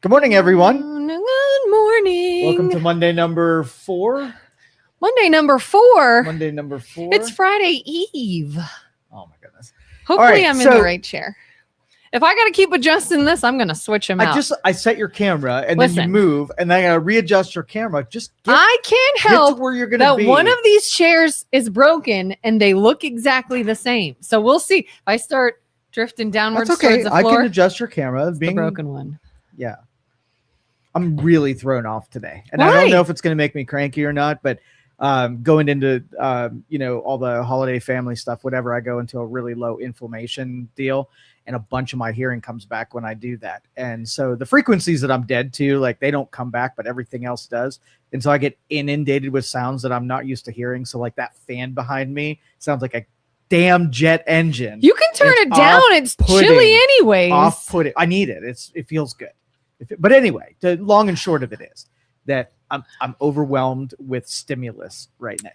Good morning, everyone. Good morning. Welcome to Monday number 4. Monday number 4. Monday number 4. It's Friday Eve. Oh my goodness. Hopefully I'm in the right chair. If I got to keep adjusting this, I'm going to switch him out. I set your camera and then you move and then I got to readjust your camera. I can't help where you're going to be. One of these chairs is broken and they look exactly the same. So we'll see. If I start drifting downwards That's okay. towards the floor, I can adjust your camera. The broken one. Yeah. I'm really thrown off today. And Why? I don't know if it's going to make me cranky or not, but going into, all the holiday family stuff, whatever, I go into a really low inflammation deal and a bunch of my hearing comes back when I do that. And so the frequencies that I'm dead to, like they don't come back, but everything else does. And so I get inundated with sounds that I'm not used to hearing. So like that fan behind me sounds like a damn jet engine. You can turn it down. It's chilly anyways. Off-putting. I need it. It feels good. But anyway, the long and short of it is that I'm overwhelmed with stimulus right now.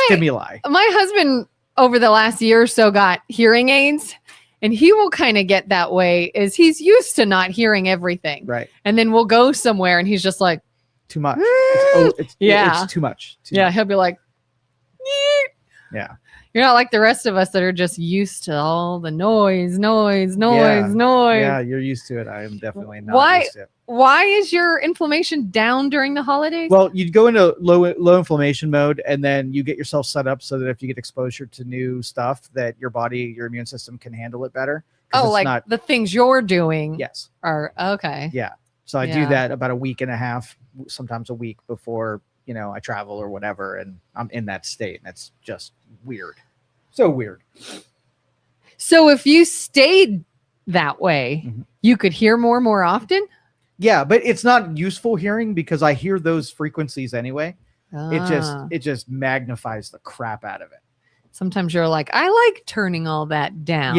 Stimuli. My husband over the last year or so got hearing aids, and he will kind of get that way. Is he's used to not hearing everything, right? And then we'll go somewhere, and he's just like, too much. It's too much. He'll be like, yeah. You're not like the rest of us that are just used to all the noise. Yeah, you're used to it. I am definitely not used to it. Why is your inflammation down during the holidays? Well, you'd go into low inflammation mode, and then you get yourself set up so that if you get exposure to new stuff, that your immune system can handle it better. Oh, like the things you're doing. Yes. Are okay. Yeah. So I do that about a week and a half, sometimes a week before I travel or whatever, and I'm in that state, and it's just weird. So weird. So if you stayed that way, you could hear more often? Yeah, but it's not useful hearing because I hear those frequencies anyway. It just magnifies the crap out of it. Sometimes you're like, I like turning all that down.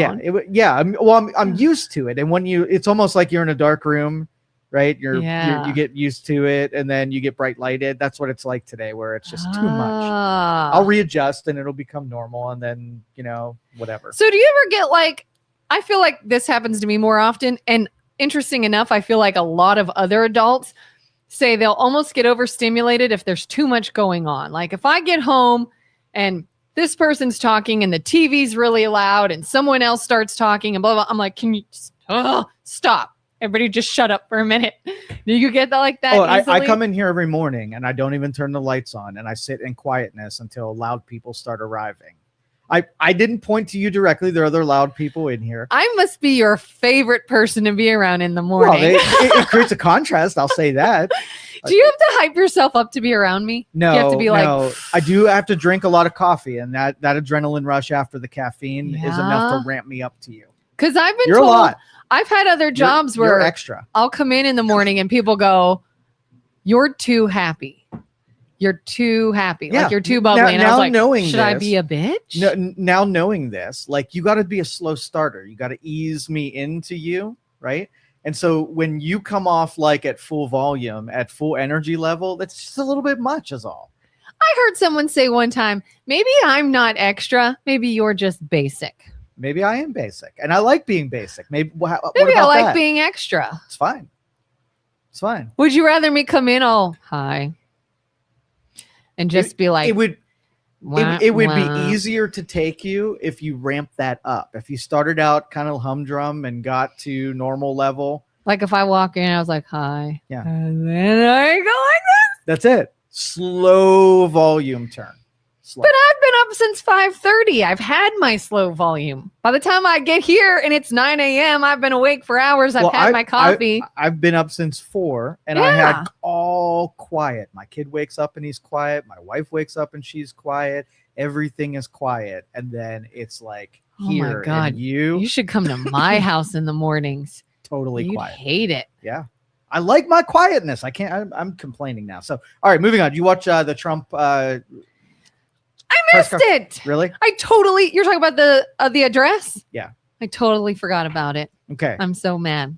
Yeah, I'm used to it, and when it's almost like you're in a dark room. Right. You get used to it and then you get bright lighted. That's what it's like today, where it's just too much. I'll readjust and it'll become normal. And then, whatever. So do you ever get I feel like this happens to me more often. And interesting enough, I feel like a lot of other adults say they'll almost get overstimulated if there's too much going on. Like if I get home and this person's talking and the TV's really loud and someone else starts talking and blah, blah, I'm like, can you just stop? Everybody just shut up for a minute. Do you get that like that? I come in here every morning and I don't even turn the lights on and I sit in quietness until loud people start arriving. I didn't point to you directly. There are other loud people in here. I must be your favorite person to be around in the morning. Well, it creates a contrast. I'll say that. Do you have to hype yourself up to be around me? No, you have to be no. I do have to drink a lot of coffee, and that adrenaline rush after the caffeine is enough to ramp me up to you. Because I've been told, a lot. I've had other jobs where extra. I'll come in the morning and people go, "You're too happy. You're too happy. Yeah. Like you're too bubbly." And I was like, "Should I be a bitch?" No, now knowing this, like you got to be a slow starter. You got to ease me into you, right? And so when you come off like at full volume, at full energy level, that's just a little bit much, is all. I heard someone say one time, "Maybe I'm not extra. Maybe you're just basic." Maybe I am basic, and I like being basic. Maybe I like being extra. It's fine. It's fine. Would you rather me come in all hi and just be like? It would be easier to take you if you ramp that up. If you started out kind of humdrum and got to normal level. Like if I walk in, I was like hi. Yeah. And then I go like this. That's it. Slow volume turn. Slow. But I've been up since 5:30. I've had my slow volume. By the time I get here and it's 9 a.m., I've been awake for hours. I've had my coffee. I've been up since 4 and I had all quiet. My kid wakes up and he's quiet. My wife wakes up and she's quiet. Everything is quiet. And then it's like here. Oh my God. And you should come to my house in the mornings. Totally You'd quiet. Hate it. Yeah. I like my quietness. I'm complaining now. So, all right, moving on. Do you watch the Trump I missed it. Really? You're talking about the address? Yeah. I totally forgot about it. Okay. I'm so mad.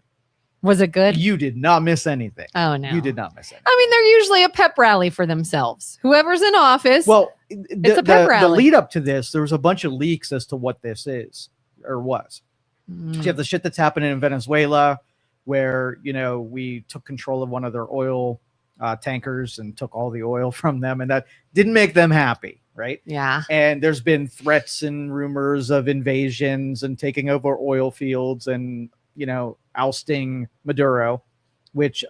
Was it good? You did not miss anything. Oh, no. You did not miss anything. I mean, they're usually a pep rally for themselves. Whoever's in office. Well, it's a pep rally. The lead up to this, there was a bunch of leaks as to what this is or was. So you have the shit that's happening in Venezuela. where, we took control of one of their oil tankers and took all the oil from them, and that didn't make them happy, right? Yeah. And there's been threats and rumors of invasions and taking over oil fields and, ousting Maduro, which,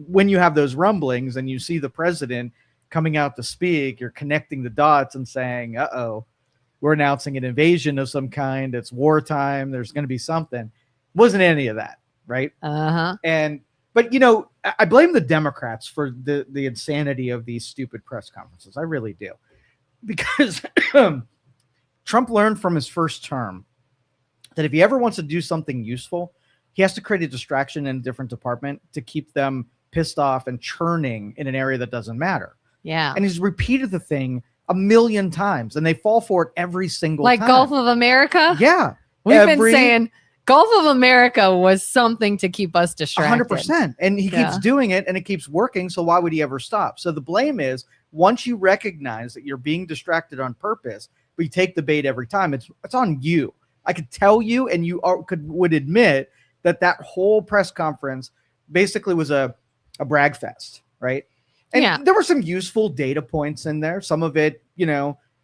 when you have those rumblings and you see the president coming out to speak, you're connecting the dots and saying, uh-oh, we're announcing an invasion of some kind. It's wartime. There's going to be something. Wasn't any of that, right? Uh-huh. But, I blame the Democrats for the insanity of these stupid press conferences. I really do. Because Trump learned from his first term that if he ever wants to do something useful, he has to create a distraction in a different department to keep them pissed off and churning in an area that doesn't matter. Yeah. And he's repeated the thing a million times, and they fall for it every single time. Like Gulf of America? Yeah. We've been saying Gulf of America was something to keep us distracted. 100%. And he keeps doing it, and it keeps working, so why would he ever stop? So the blame is, once you recognize that you're being distracted on purpose, but you take the bait every time, it's on you. I could tell you, and you would admit that whole press conference basically was a brag fest, right? And there were some useful data points in there. Some of it,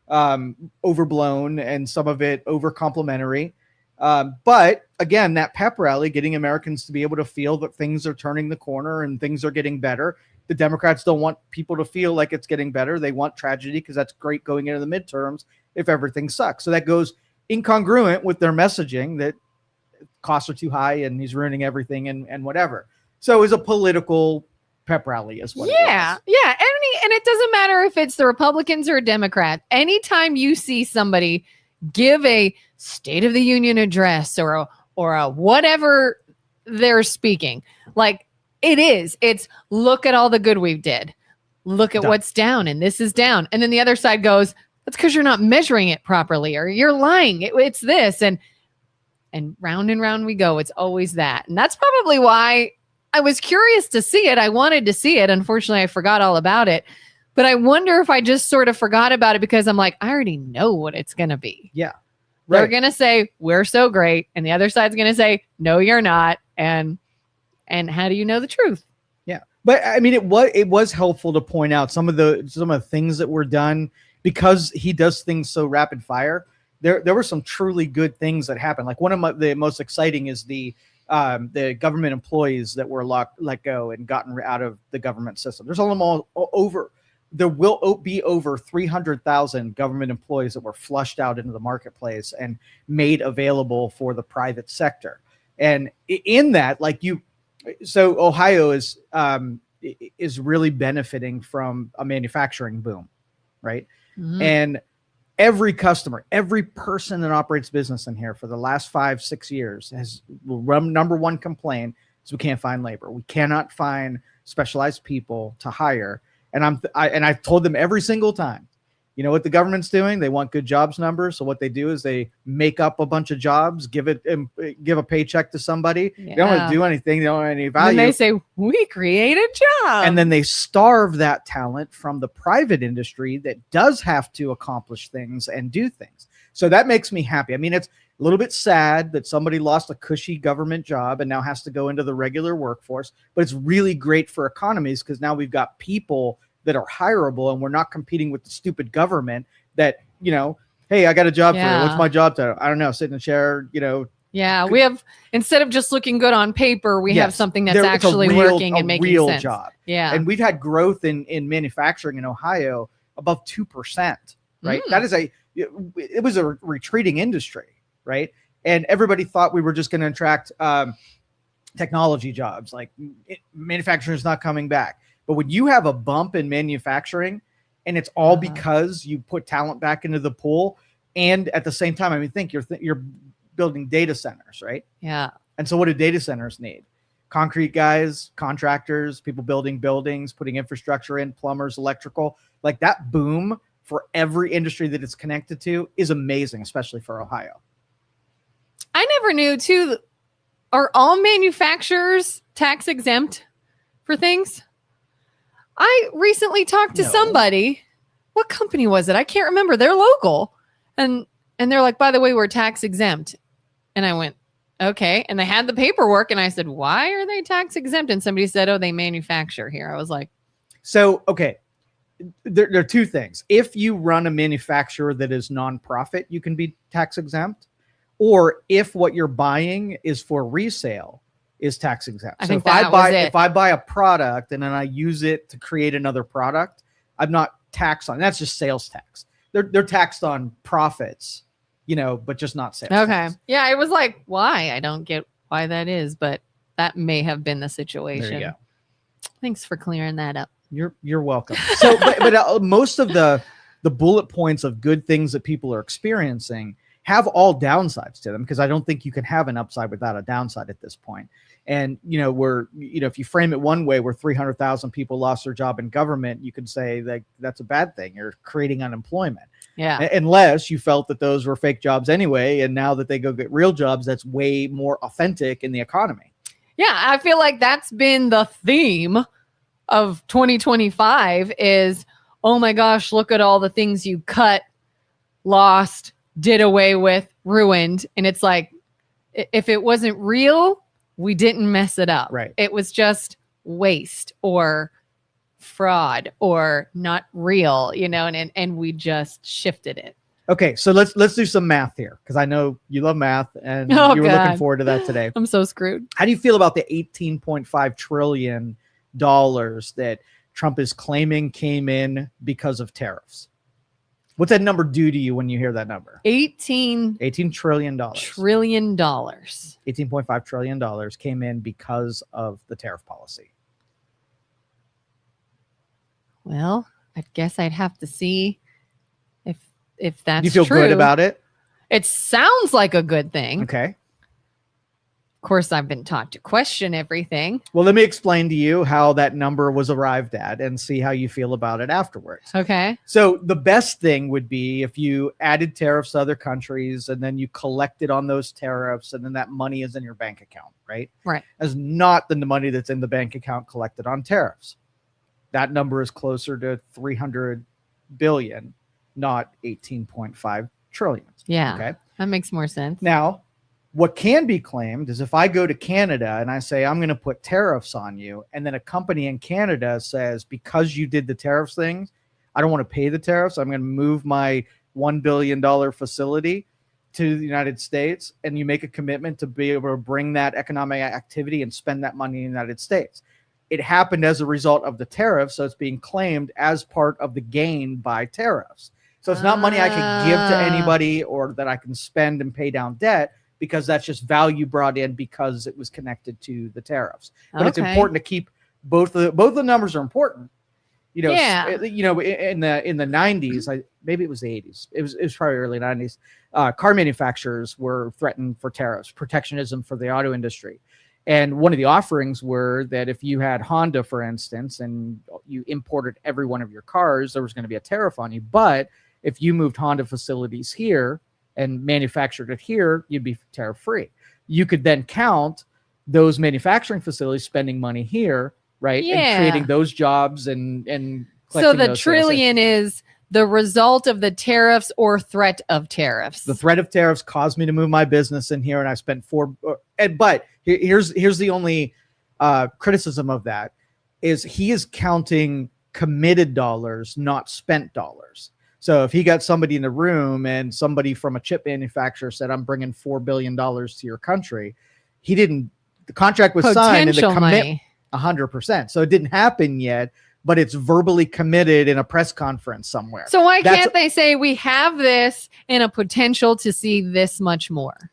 overblown, and some of it over complimentary. But again, that pep rally, getting Americans to be able to feel that things are turning the corner and things are getting better. The Democrats don't want people to feel like it's getting better. They want tragedy, because that's great going into the midterms if everything sucks. So that goes incongruent with their messaging that costs are too high and he's ruining everything and whatever. So it was a political pep rally as well. Yeah. And it doesn't matter if it's the Republicans or a Democrat. Anytime you see somebody give a State of the Union address or a whatever they're speaking, like it's look at all the good we did. Look at what's down, and this is down. And then the other side goes, that's because you're not measuring it properly, or you're lying. It's this. And round we go. It's always that. And that's probably why I was curious to see it. I wanted to see it. Unfortunately, I forgot all about it. But I wonder if I just sort of forgot about it because I'm like, I already know what it's going to be. Yeah. Right. They're going to say, we're so great. And the other side's going to say, no, you're not. And how do you know the truth? Yeah. But I mean, it was helpful to point out some of the things that were done, because he does things so rapid fire. There were some truly good things that happened. Like one of the most exciting is the government employees that were let go and gotten out of the government system. There will be over 300,000 government employees that were flushed out into the marketplace and made available for the private sector. And in that, so Ohio is really benefiting from a manufacturing boom, right? Mm-hmm. And every customer, every person that operates business in here for the last 5-6 years has number one complaint is we can't find labor. We cannot find specialized people to hire. And I've told them every single time, you know what the government's doing? They want good jobs numbers. So what they do is they make up a bunch of jobs, give a paycheck to somebody. Yeah. They don't want to do anything. They don't have any value. And they say, we create a job. And then they starve that talent from the private industry that does have to accomplish things and do things. So that makes me happy. I mean, it's a little bit sad that somebody lost a cushy government job and now has to go into the regular workforce, but it's really great for economies because now we've got people that are hireable and we're not competing with the stupid government that, you know, hey, I got a job for you. What's my job title? I don't know. Sit in a chair, you know. Yeah. We have, instead of just looking good on paper, we have something that's actually working and making real sense. Job. Yeah. And we've had growth in manufacturing in Ohio above 2%, right? That is it was a retreating industry, right? And everybody thought we were just going to attract technology jobs, like manufacturing is not coming back. But when you have a bump in manufacturing and it's all because you put talent back into the pool, and at the same time, I mean, think you're building data centers, right? Yeah. And so what do data centers need? Concrete guys, contractors, people building buildings, putting infrastructure in, plumbers, electrical, like that boom for every industry that it's connected to is amazing, especially for Ohio. I never knew too, are all manufacturers tax exempt for things? I recently talked to somebody. What company was it? I can't remember. They're local. And they're like, by the way, we're tax exempt. And I went, okay. And they had the paperwork, and I said, why are they tax exempt? And somebody said, oh, they manufacture here. I was like, so, okay. There are two things. If you run a manufacturer that is nonprofit, you can be tax exempt. Or if what you're buying is for resale, is tax exempt. I So think if I buy a product and then I use it to create another product, I'm not taxed on. That's just sales tax. They're taxed on profits, but just not sales. okay. tax. Yeah, it was like, why? I don't get why that is, but that may have been the situation. There you go. Thanks for clearing that up. You're welcome. So, but most of the bullet points of good things that people are experiencing have all downsides to them, because I don't think you can have an upside without a downside at this point. And, if you frame it one way, where 300,000 people lost their job in government, you could say that that's a bad thing. You're creating unemployment. Yeah. Unless you felt that those were fake jobs anyway. And now that they go get real jobs, that's way more authentic in the economy. Yeah. I feel like that's been the theme of 2025 is, oh my gosh, look at all the things you cut, lost, did away with, ruined. And it's like, if it wasn't real, we didn't mess it up. Right. It was just waste or fraud or not real, and we just shifted it. Okay, so let's do some math here, because I know you love math and you were looking forward to that today. I'm so screwed. How do you feel about the $18.5 trillion that Trump is claiming came in because of tariffs? What's that number do to you when you hear that number? $18 trillion. trillion. $18.5 trillion came in because of the tariff policy. Well, I guess I'd have to see if that's true. You feel good about it? It sounds like a good thing. Okay. Of course, I've been taught to question everything. Well, let me explain to you how that number was arrived at and see how you feel about it afterwards. Okay. So the best thing would be if you added tariffs to other countries and then you collected on those tariffs, and then that money is in your bank account, right? Right. As not the money that's in the bank account collected on tariffs. That number is closer to 300 billion, not 18.5 trillion. Yeah. Okay. That makes more sense. Now, what can be claimed is if I go to Canada and I say, I'm going to put tariffs on you, and then a company in Canada says, because you did the tariffs things, I don't want to pay the tariffs. I'm going to move my $1 billion facility to the United States, and you make a commitment to be able to bring that economic activity and spend that money in the United States. It happened as a result of the tariffs, so it's being claimed as part of the gain by tariffs. So it's not money I can give to anybody or that I can spend and pay down debt, because that's just value brought in because it was connected to the tariffs. But it's important to keep both the numbers are important. In the 90s, maybe it was the 80s. It was probably early 90s. Car manufacturers were threatened for tariffs, protectionism for the auto industry. And one of the offerings were that if you had Honda, for instance, and you imported every one of your cars, there was going to be a tariff on you. But if you moved Honda facilities here and manufactured it here, you'd be tariff free. You could then count those manufacturing facilities spending money here, right? Yeah. And creating those jobs and so the trillion is the result of the tariffs or threat of tariffs. The threat of tariffs caused me to move my business in here, and I spent but here's the only criticism of that is he is counting committed dollars, not spent dollars. So if he got somebody in the room and somebody from a chip manufacturer said, I'm bringing $4 billion to your country, the contract was signed and the commit 100%. So it didn't happen yet, but it's verbally committed in a press conference somewhere. So why can't they say we have this and a potential to see this much more?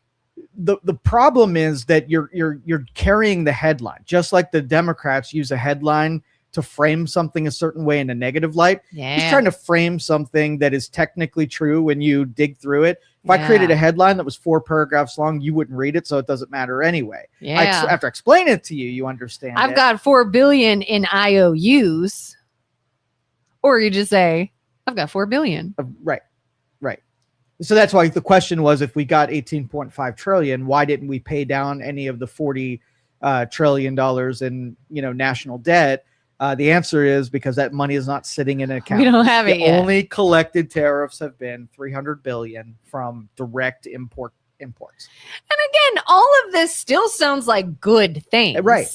The problem is that you're carrying the headline, just like the Democrats use a headline to frame something a certain way in a negative light. Yeah. He's trying to frame something that is technically true when you dig through it. If I created a headline that was 4 paragraphs long, you wouldn't read it, so it doesn't matter anyway. Yeah. After I explain it to you, you understand. I've got $4 billion in IOUs, or you just say, I've got $4 billion. Right. So that's why the question was, if we got 18.5 trillion, why didn't we pay down any of the $40 trillion in national debt? The answer is because that money is not sitting in an account. We don't have it yet. Only collected tariffs have been $300 billion from direct import imports. And again, all of this still sounds like good things. Right.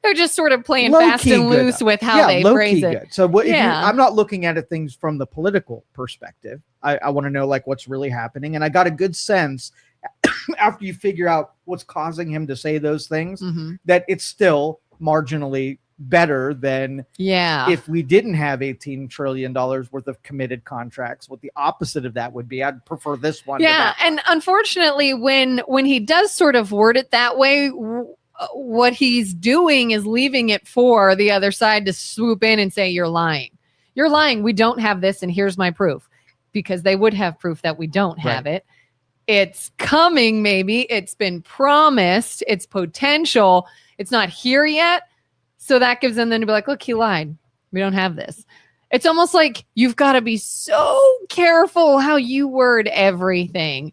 They're just sort of playing Low-key fast and good, loose though. with how they phrase it. Good. So what, Yeah. I'm not looking at it things from the political perspective. I want to know like what's really happening. And I got a good sense after you figure out what's causing him to say those things, that it's still marginally better than if we didn't have $18 trillion worth of committed contracts. What the opposite of that would be. I'd prefer this one. Yeah. And unfortunately, when he does sort of word it that way, what he's doing is leaving it for the other side to swoop in and say, you're lying. You're lying. We don't have this. And here's my proof, because they would have proof that we don't have it. It's coming. Maybe it's been promised. It's potential. It's not here yet. So that gives them then to be like, look, he lied. We don't have this. It's almost like you've got to be so careful how you word everything,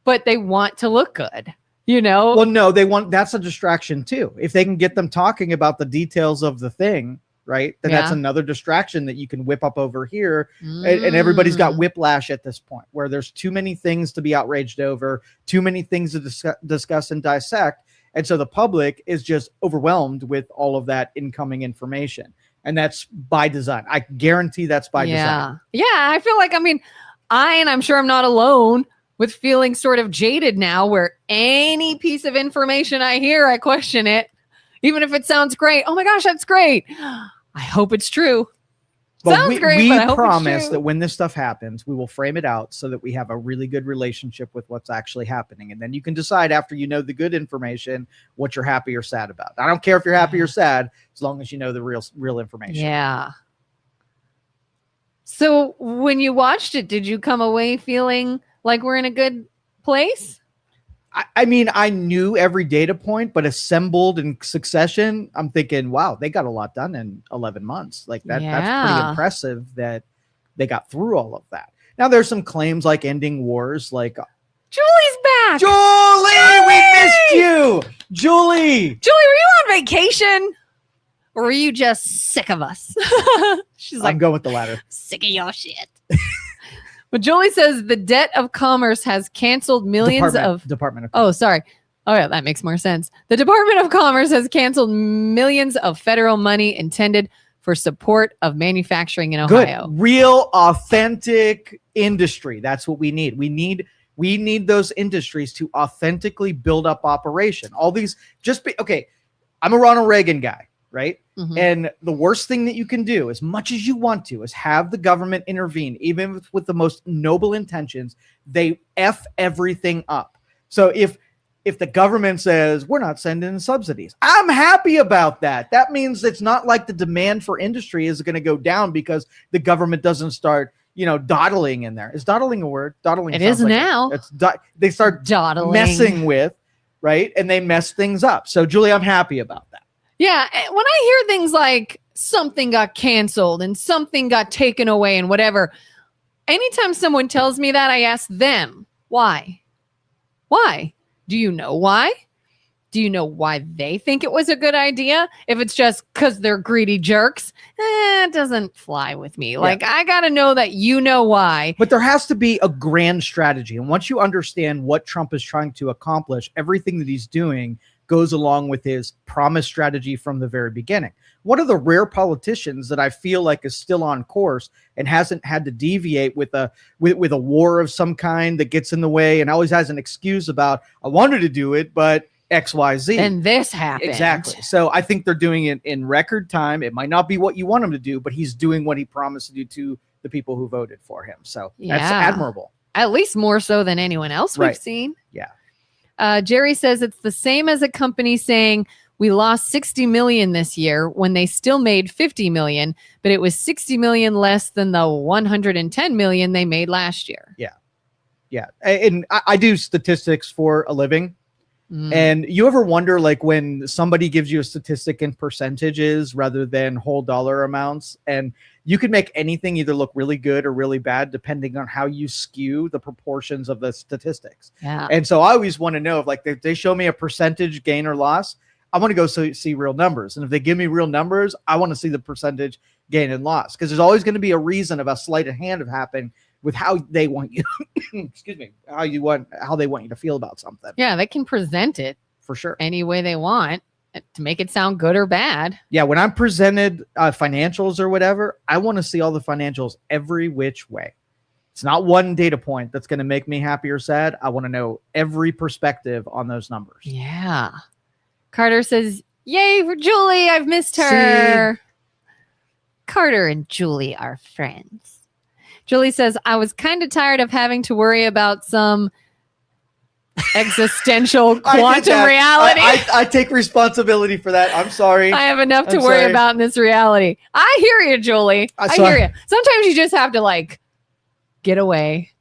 but they want to look good, you know? Well, no, that's a distraction too. If they can get them talking about the details of the thing, right? Then that's another distraction that you can whip up over here. And everybody's got whiplash at this point where there's too many things to be outraged over, too many things to discuss and dissect. And so the public is just overwhelmed with all of that incoming information. And that's by design. I guarantee that's by design. Yeah, I feel like, I'm sure I'm not alone with feeling sort of jaded now, where any piece of information I hear, I question it. Even if it sounds great. Oh my gosh, that's great. I hope it's true. Sounds great, but I hope promise that when this stuff happens, we will frame it out so that we have a really good relationship with what's actually happening. And then you can decide after you know the good information, what you're happy or sad about. I don't care if you're happy or sad, as long as you know the real information. Yeah. So when you watched it, did you come away feeling like we're in a good place? I mean, I knew every data point, but assembled in succession, I'm thinking, wow, they got a lot done in 11 months. Like that's pretty impressive that they got through all of that. Now there's some claims like ending wars, like Julie's back. Julie, we missed you. Julie, were you on vacation? Or were you just sick of us? She's like, I'm going with the latter. Sick of your shit. But Julie says the debt of commerce has canceled millions Department of Oh, sorry. Oh, yeah, that makes more sense. The Department of Commerce has canceled millions of federal money intended for support of manufacturing in Ohio. Good. Real, authentic industry. That's what we need. We need those industries to authentically build up operation. All these okay. I'm a Ronald Reagan guy, right? And the worst thing that you can do, as much as you want to, is have the government intervene, even with the most noble intentions. They F everything up. So if the government says we're not sending subsidies, I'm happy about that. That means it's not like the demand for industry is going to go down because the government doesn't start, dawdling in there. Is dawdling a word? Dawdling. It is now. They start dawdling, messing with, right? And they mess things up. So Julie, I'm happy about that. Yeah, when I hear things like something got canceled and something got taken away and whatever, anytime someone tells me that, I ask them, why? Why? Do you know why? Do you know why they think it was a good idea? If it's just because they're greedy jerks, it doesn't fly with me. Like, I got to know that you know why. But there has to be a grand strategy. And once you understand what Trump is trying to accomplish, everything that he's doing goes along with his promise strategy from the very beginning. One of the rare politicians that I feel like is still on course and hasn't had to deviate with a war of some kind that gets in the way and always has an excuse about, I wanted to do it, but XYZ. And this happened. Exactly. So I think they're doing it in record time. It might not be what you want him to do, but he's doing what he promised to do to the people who voted for him. So that's admirable. At least more so than anyone else we've seen. Yeah. Jerry says it's the same as a company saying we lost 60 million this year when they still made 50 million, but it was 60 million less than the 110 million they made last year. Yeah. Yeah. And I do statistics for a living. And you ever wonder, like, when somebody gives you a statistic in percentages rather than whole dollar amounts, and you can make anything either look really good or really bad depending on how you skew the proportions of the statistics. Yeah. And so I always want to know, if like they show me a percentage gain or loss, I want to go see real numbers. And if they give me real numbers, I want to see the percentage gain and loss, because there's always going to be a reason of a sleight of hand of happening with how they want you, excuse me, how they want you to feel about something. Yeah, they can present it For sure. any way they want to make it sound good or bad. Yeah, when I'm presented financials or whatever, I want to see all the financials every which way. It's not one data point that's going to make me happy or sad. I want to know every perspective on those numbers. Yeah. Carter says, yay for Julie. I've missed her. See? Carter and Julie are friends. Julie says, I was kind of tired of having to worry about some existential quantum reality. I take responsibility for that. I'm sorry. I have enough to worry about in this reality. I hear you, Julie. I hear you. Sometimes you just have to like get away.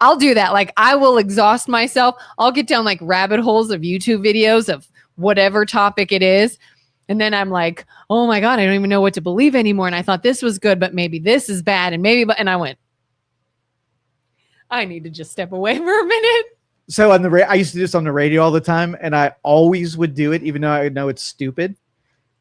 I'll do that. Like I will exhaust myself. I'll get down like rabbit holes of YouTube videos of whatever topic it is. And then I'm like, oh my God, I don't even know what to believe anymore. And I thought this was good, but maybe this is bad. And and I went, I need to just step away for a minute. So on I used to do this on the radio all the time, and I always would do it, even though I know it's stupid.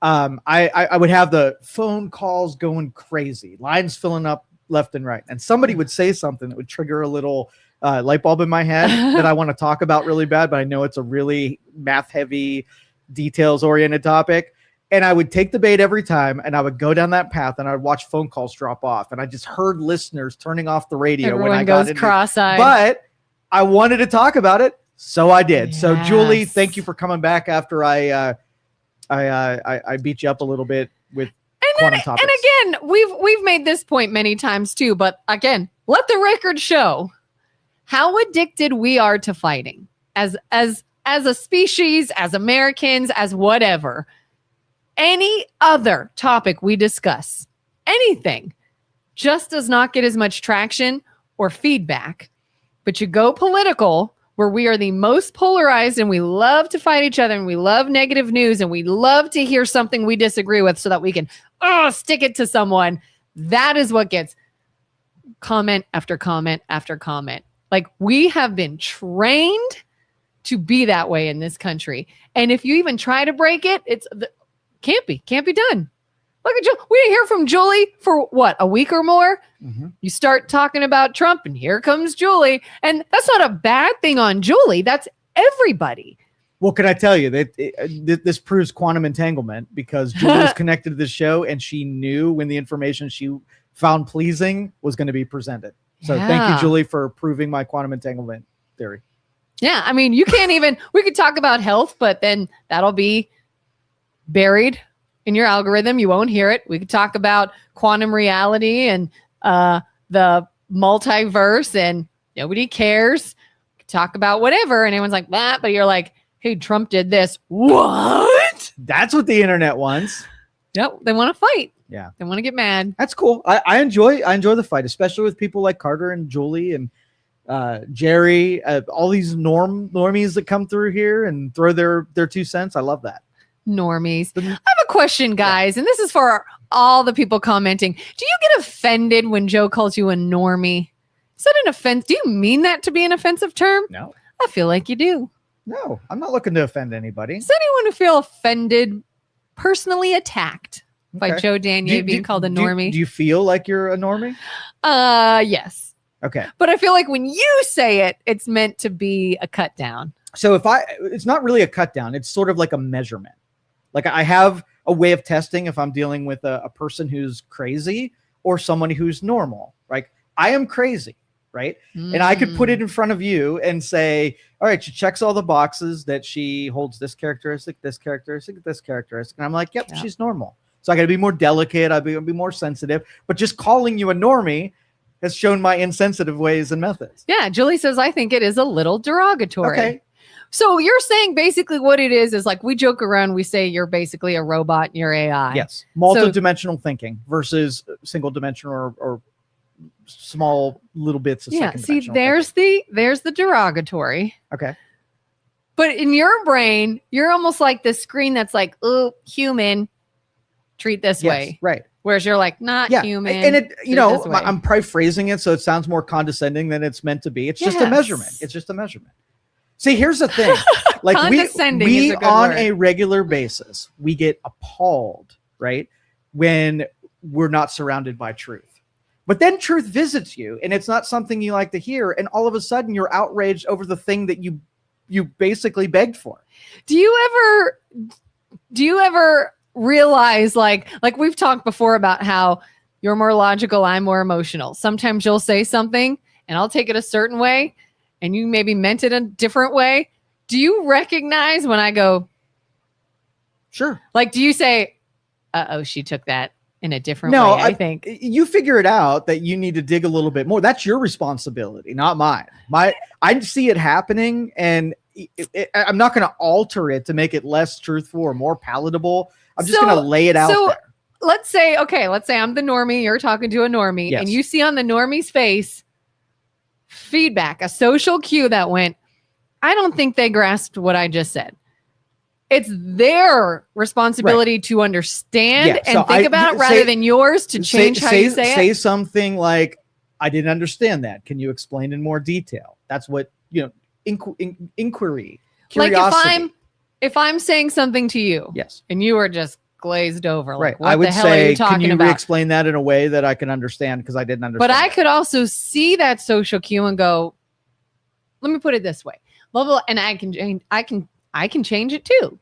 I would have the phone calls going crazy, lines filling up left and right, and somebody would say something that would trigger a little light bulb in my head that I want to talk about really bad, but I know it's a really math-heavy, details-oriented topic. And I would take the bait every time, and I would go down that path, and I'd watch phone calls drop off, and I just heard listeners turning off the radio. Everyone when I goes cross-eyed. But I wanted to talk about it, so I did. Yes. So Julie, thank you for coming back after I beat you up a little bit with quantum topics. And again, we've made this point many times too, but again, let the record show how addicted we are to fighting as a species, as Americans, as whatever. Any other topic we discuss, anything, just does not get as much traction or feedback. But you go political, where we are the most polarized and we love to fight each other and we love negative news and we love to hear something we disagree with so that we can stick it to someone. That is what gets comment after comment after comment. Like we have been trained to be that way in this country. And if you even try to break it, can't be done. Look at Julie. We didn't hear from Julie for what, a week or more? Mm-hmm. You start talking about Trump and here comes Julie. And that's not a bad thing on Julie. That's everybody. Well, can I tell you that this proves quantum entanglement, because Julie was connected to the show and she knew when the information she found pleasing was going to be presented. So Thank you, Julie, for proving my quantum entanglement theory. Yeah. I mean, you can't even, we could talk about health, but then that'll be buried in your algorithm. You won't hear it. We could talk about quantum reality and the multiverse and nobody cares. We could talk about whatever and everyone's like, that, but you're like, hey, Trump did this. What? That's what the internet wants. Yep. They want to fight. Yeah. They want to get mad. That's cool. I enjoy the fight, especially with people like Carter and Julie and Jerry, all these normies that come through here and throw their 2 cents. I love that. Normies. I have a question, guys, and this is for all the people commenting. Do you get offended when Joe calls you a normie? Is that an offense? Do you mean that to be an offensive term? No. I feel like you do. No, I'm not looking to offend anybody. Does anyone feel offended, personally attacked by Joe Danyi being called a normie? Do you feel like you're a normie? Yes. Okay. But I feel like when you say it, it's meant to be a cut down. So it's not really a cut down. It's sort of like a measurement. Like I have a way of testing if I'm dealing with a person who's crazy or someone who's normal. Like I am crazy, right? And I could put it in front of you and say, all right, she checks all the boxes that she holds this characteristic, this characteristic, this characteristic. And I'm like, yep. She's normal. So I got to be more delicate. I'll be more sensitive. But just calling you a normie has shown my insensitive ways and methods. Yeah. Julie says, I think it is a little derogatory. Okay. So you're saying basically what it is like we joke around. We say you're basically a robot and you're AI. Yes. Multi-dimensional thinking versus single dimensional or small little bits of second dimensional thinking. There's the derogatory. Okay. But in your brain, you're almost like this screen that's like, oh, human, treat this way. Right. Whereas you're like, not human. And I'm probably phrasing it so it sounds more condescending than it's meant to be. It's just a measurement. It's just a measurement. See, here's the thing. Like we on a regular basis, we get appalled, right? When we're not surrounded by truth. But then truth visits you, and it's not something you like to hear, and all of a sudden you're outraged over the thing that you basically begged for. Do you ever realize, like we've talked before about how you're more logical, I'm more emotional. Sometimes you'll say something and I'll take it a certain way and you maybe meant it a different way. Do you recognize when I go, sure? Like, do you say, she took that in a different way? I think you figure it out that you need to dig a little bit more. That's your responsibility, not mine. I see it happening, and I'm not going to alter it to make it less truthful or more palatable. I'm just going to lay it out there. Let's say I'm the normie, you're talking to a normie, Yes. and you see on the normie's face feedback, a social cue that went, I don't think they grasped what I just said. It's their responsibility to understand and think about it rather than yours to change how you say it. Say something like, I didn't understand that. Can you explain in more detail? That's what, inquiry, curiosity. Like if I'm saying something to you, yes, and you are just glazed over, like, right. what I would the hell say, are you talking can you about? re-explain that in a way that I can understand, because I didn't understand. But I could also see that social cue and go, let me put it this way. Blah, blah, and I can change it too.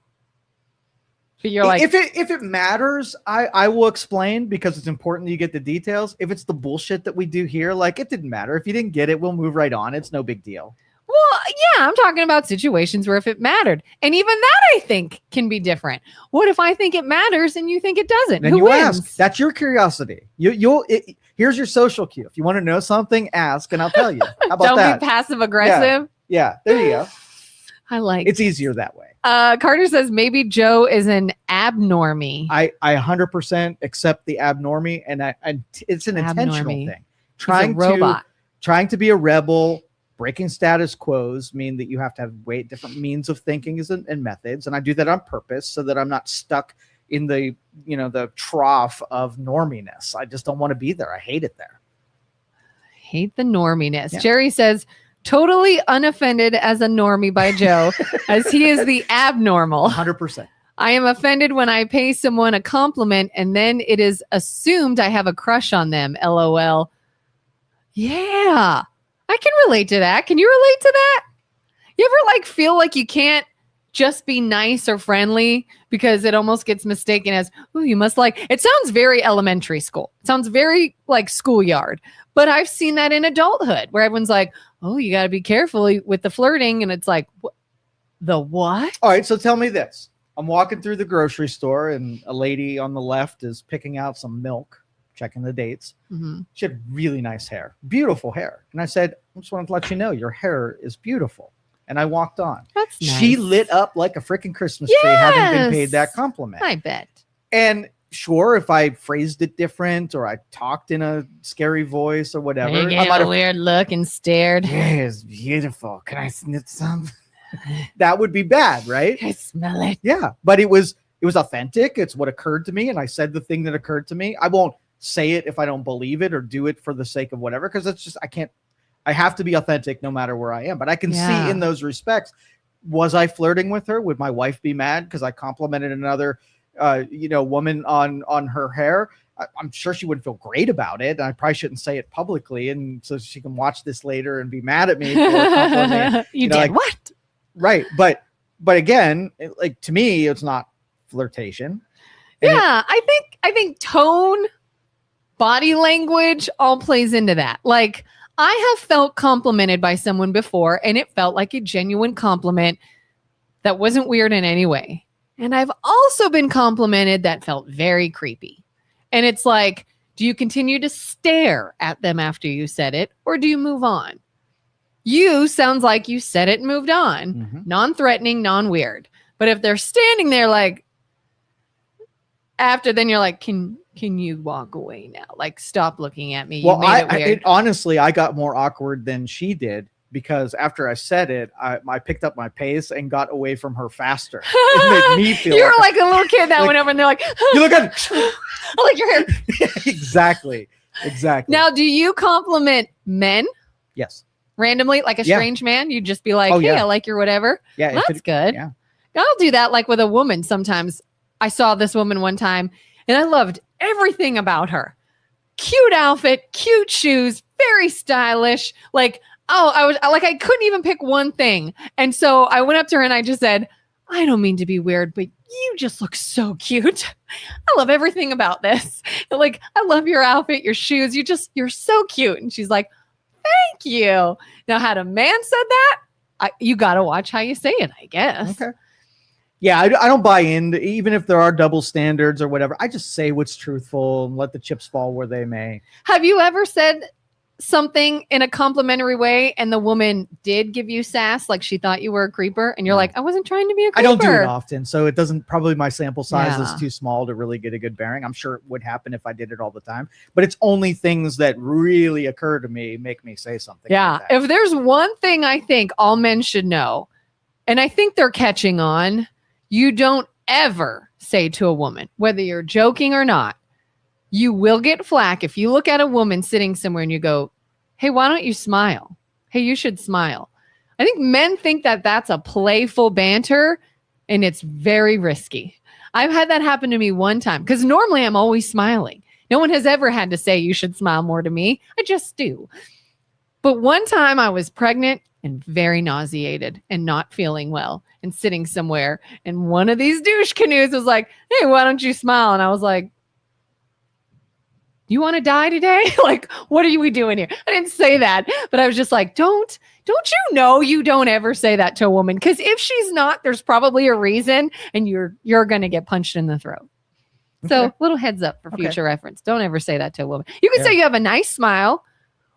But you're like, if it matters, I will explain, because it's important that you get the details. If it's the bullshit that we do here, like, it didn't matter. If you didn't get it, we'll move right on. It's no big deal. well, yeah, I'm talking about situations where if it mattered, and even that I think can be different. What if I think it matters and you think it doesn't? Then Who you wins? ask. That's your curiosity. Here's your social cue. If you want to know something, ask, and I'll tell you. How about Don't that? be passive aggressive. Yeah, there you go. I like It's easier that way. Carter says maybe Joe is an abnormie. I 100% accept the abnormie, and it's an intentional Abnormie. thing. He's a robot. Trying to be a rebel, breaking status quos mean that you have to have different means of thinking and methods, and I do that on purpose so that I'm not stuck in the trough of norminess. I just don't want to be there. I hate it there. Hate the norminess. Yeah. Jerry says, totally unoffended as a normie by Joe, as he is the abnormal. 100%. I am offended when I pay someone a compliment and then it is assumed I have a crush on them. LOL. Yeah, I can relate to that. Can you relate to that? You ever feel like you can't just be nice or friendly because it almost gets mistaken as, oh, you must like, it sounds very elementary school. It sounds very like schoolyard, but I've seen that in adulthood where everyone's like, oh, you got to be careful with the flirting. And it's like, the what? All right. So tell me this. I'm walking through the grocery store and a lady on the left is picking out some milk, checking the dates. Mm-hmm. She had really nice hair, beautiful hair. And I said, I just wanted to let you know your hair is beautiful. And I walked on. That's nice. She lit up like a freaking Christmas tree, having been paid that compliment. I bet. And sure, if I phrased it different or I talked in a scary voice or whatever, You I gave might a have weird look and stared. Yeah, it's beautiful. Can I sniff some? That would be bad, right? I smell it. Yeah, but it was authentic. It's what occurred to me, and I said the thing that occurred to me. I won't say it if I don't believe it or do it for the sake of whatever, because it's just I have to be authentic no matter where I am. But I can see in those respects, was I flirting with her? Would my wife be mad because I complimented another woman on her hair? I'm sure she would feel great about it. And I probably shouldn't say it publicly, and so she can watch this later and be mad at me for a compliment. You did what? Right. But again, to me, it's not flirtation. And yeah, I think tone, body language all plays into that. Like, I have felt complimented by someone before, and it felt like a genuine compliment that wasn't weird in any way. And I've also been complimented that felt very creepy. And it's like, do you continue to stare at them after you said it, or do you move on? You sounds like you said it and moved on. Mm-hmm. Non-threatening, non-weird. But if they're standing there like after, then you're like, can you walk away now? Like, stop looking at me. Well, you made it weird. Honestly, I got more awkward than she did, because after I said it, I picked up my pace and got away from her faster. It made me feel you were like a little kid that went over and they're like, you look at I like your hair. Exactly. Now, do you compliment men? Yes. Randomly, like a strange man? You'd just be like, oh, hey, yeah. I like your whatever. Yeah. Well, that's good. Yeah. I'll do that like with a woman sometimes. I saw this woman one time and I loved everything about her. cute outfit, cute shoes, very stylish. Like, oh, I couldn't even pick one thing. And so I went up to her and I just said, I don't mean to be weird, but you just look so cute. I love everything about this. Like, I love your outfit, your shoes. You're so cute. And she's like, thank you. Now, had a man said that, you got to watch how you say it, I guess. Okay. Yeah, I don't buy in, even if there are double standards or whatever. I just say what's truthful and let the chips fall where they may. Have you ever said something in a complimentary way and the woman did give you sass, like she thought you were a creeper, and you're like, I wasn't trying to be a creeper? I don't do it often, so it doesn't, probably my sample size Yeah. is too small to really get a good bearing. I'm sure it would happen if I did it all the time, but it's only things that really occur to me make me say something. Yeah. Like that. If there's one thing I think all men should know, and I think they're catching on, you don't ever say to a woman, whether you're joking or not, you will get flack if you look at a woman sitting somewhere and you go, hey, why don't you smile? Hey, you should smile. I think men think that that's a playful banter, and it's very risky. I've had that happen to me one time because normally I'm always smiling. No one has ever had to say you should smile more to me. I just do. But one time I was pregnant and very nauseated and not feeling well and sitting somewhere. And one of these douche canoes was like, hey, why don't you smile? And I was like, you want to die today? Like, what are we doing here? I didn't say that, but I was just like, don't you know you don't ever say that to a woman? Because if she's not, there's probably a reason, and you're going to get punched in the throat. So little heads up for future reference. Don't ever say that to a woman. You can say you have a nice smile,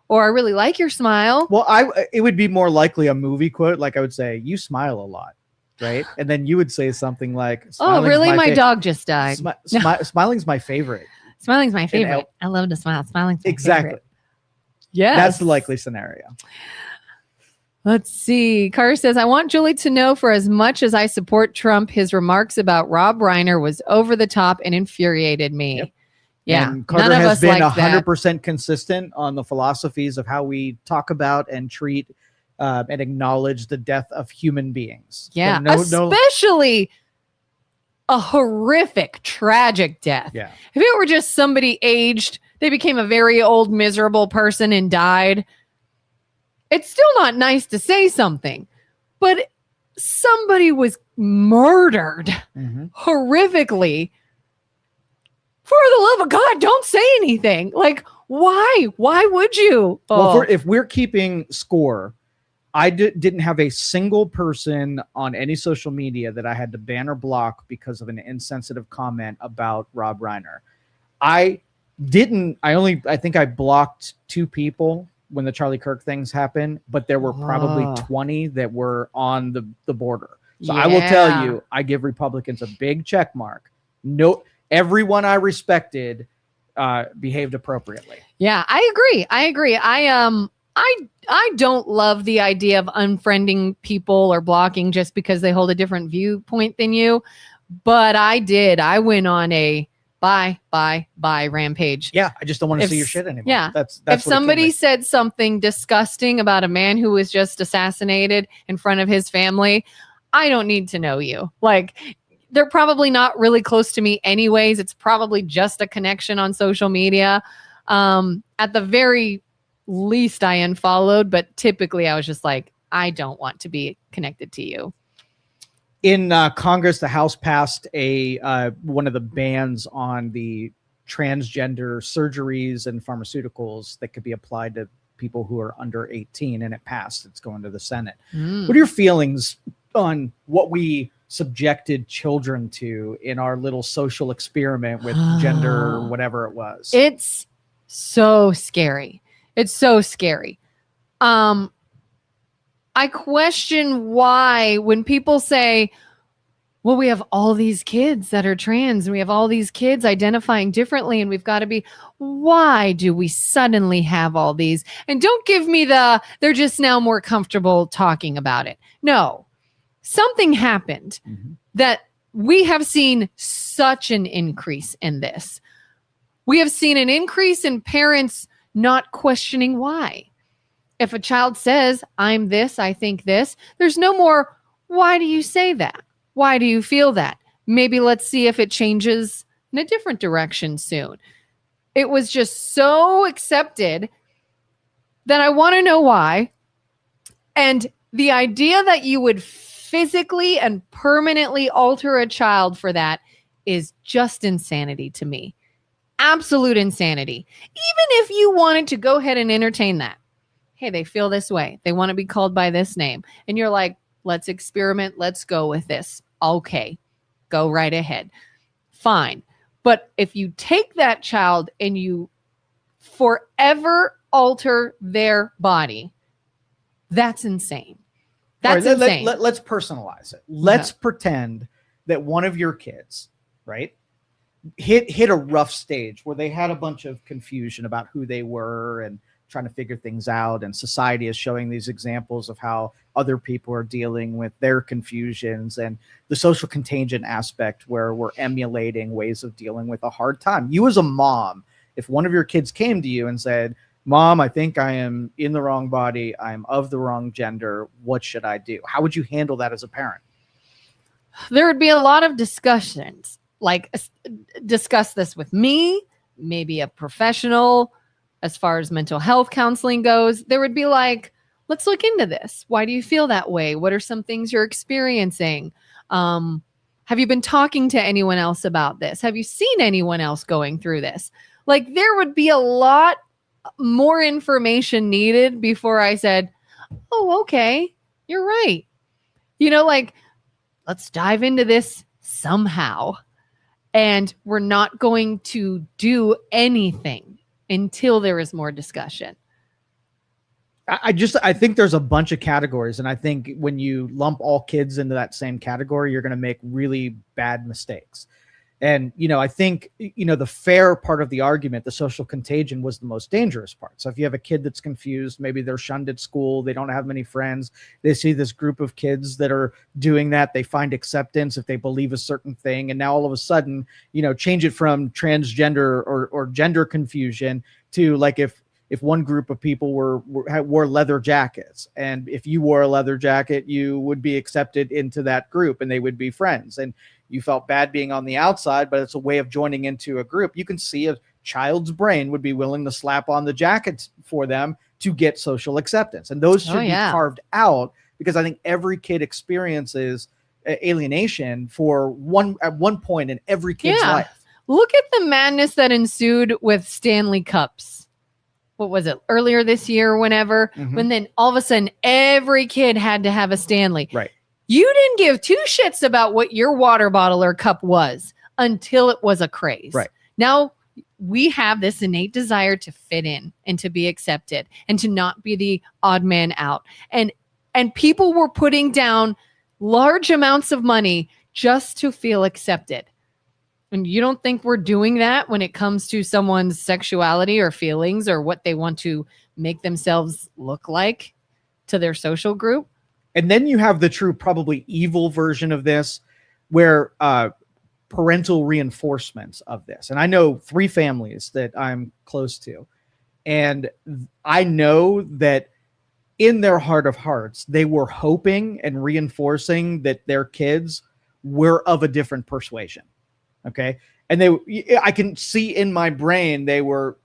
or I really like your smile. Well, it would be more likely a movie quote. Like I would say, you smile a lot, right? And then you would say something like, oh, really? My dog just died. Smiling's my favorite. Smiling's my favorite. I love to smile. Smiling's my favorite. Yeah. That's the likely scenario. Let's see. Carter says, I want Julie to know, for as much as I support Trump, his remarks about Rob Reiner was over the top and infuriated me. Yep. Yeah. And Carter has been 100% consistent on the philosophies of how we talk about and treat and acknowledge the death of human beings. Yeah. Especially a horrific, tragic death. Yeah. If it were just somebody aged, they became a very old, miserable person and died, it's still not nice to say something. But somebody was murdered horrifically. For the love of God, don't say anything. Like, why? Why would you? Well, if we're keeping score, I didn't have a single person on any social media that I had to ban or block because of an insensitive comment about Rob Reiner. I think I blocked 2 people when the Charlie Kirk things happened, but there were probably 20 that were on the border. So I will tell you, I give Republicans a big check mark. No, everyone I respected behaved appropriately. Yeah, I agree. I don't love the idea of unfriending people or blocking just because they hold a different viewpoint than you. But I did. I went on a bye rampage. Yeah, I just don't want to see your shit anymore. Yeah. That's if somebody said something disgusting about a man who was just assassinated in front of his family, I don't need to know you. Like, they're probably not really close to me anyways. It's probably just a connection on social media. At the very least, I unfollowed, but typically I was just like, I don't want to be connected to you. In Congress, the House passed one of the bans on the transgender surgeries and pharmaceuticals that could be applied to people who are under 18, and it passed. It's going to the Senate. What are your feelings on what we subjected children to in our little social experiment with gender or whatever it was? It's so scary. It's so scary. I question why when people say, well, we have all these kids that are trans and we have all these kids identifying differently and we've got to be, why do we suddenly have all these? And don't give me they're just now more comfortable talking about it. No, something happened that we have seen such an increase in this. We have seen an increase in parents not questioning why. If a child says, I'm this, I think this, there's no more, why do you say that? Why do you feel that? Maybe let's see if it changes in a different direction soon. it was just so accepted that I want to know why. And the idea that you would physically and permanently alter a child for that is just insanity to me. Absolute insanity. Even if you wanted to go ahead and entertain that. Hey, they feel this way. They want to be called by this name. And you're like, let's experiment. Let's go with this. Okay, go right ahead. Fine. But if you take that child and you forever alter their body, that's insane. That's insane. Let's personalize it. Let's pretend that one of your kids, right, hit a rough stage where they had a bunch of confusion about who they were and trying to figure things out, and society is showing these examples of how other people are dealing with their confusions, and the social contagion aspect where we're emulating ways of dealing with a hard time. You as a mom, if one of your kids came to you and said, Mom, I think I am in the wrong body, I'm of the wrong gender, what should I do? How would you handle that as a parent? There would be a lot of discussions, like discuss this with me, maybe a professional. As far as mental health counseling goes, there would be like, let's look into this. Why do you feel that way? What are some things you're experiencing? Have you been talking to anyone else about this? Have you seen anyone else going through this? Like, there would be a lot more information needed before I said, oh, okay, you're right. Like, let's dive into this somehow. And we're not going to do anything until there is more discussion. I think there's a bunch of categories. And I think when you lump all kids into that same category, you're going to make really bad mistakes. And, I think, the fair part of the argument, the social contagion, was the most dangerous part. So if you have a kid that's confused, maybe they're shunned at school, they don't have many friends, they see this group of kids that are doing that, they find acceptance if they believe a certain thing. And now all of a sudden, change it from transgender or gender confusion to like if one group of people wore leather jackets, and if you wore a leather jacket, you would be accepted into that group and they would be friends. And you felt bad being on the outside, but it's a way of joining into a group. You can see a child's brain would be willing to slap on the jackets for them to get social acceptance. And those should be carved out, because I think every kid experiences alienation at one point in every kid's life. Look at the madness that ensued with Stanley Cups. What was it, earlier this year, whenever, when then all of a sudden every kid had to have a Stanley. Right. You didn't give two shits about what your water bottle or cup was until it was a craze. Right. Now we have this innate desire to fit in and to be accepted and to not be the odd man out. And people were putting down large amounts of money just to feel accepted. And you don't think we're doing that when it comes to someone's sexuality or feelings or what they want to make themselves look like to their social group? And then you have the true, probably evil version of this, where parental reinforcements of this. And I know 3 families that I'm close to. And I know that in their heart of hearts, they were hoping and reinforcing that their kids were of a different persuasion. Okay. And I can see in my brain, they were,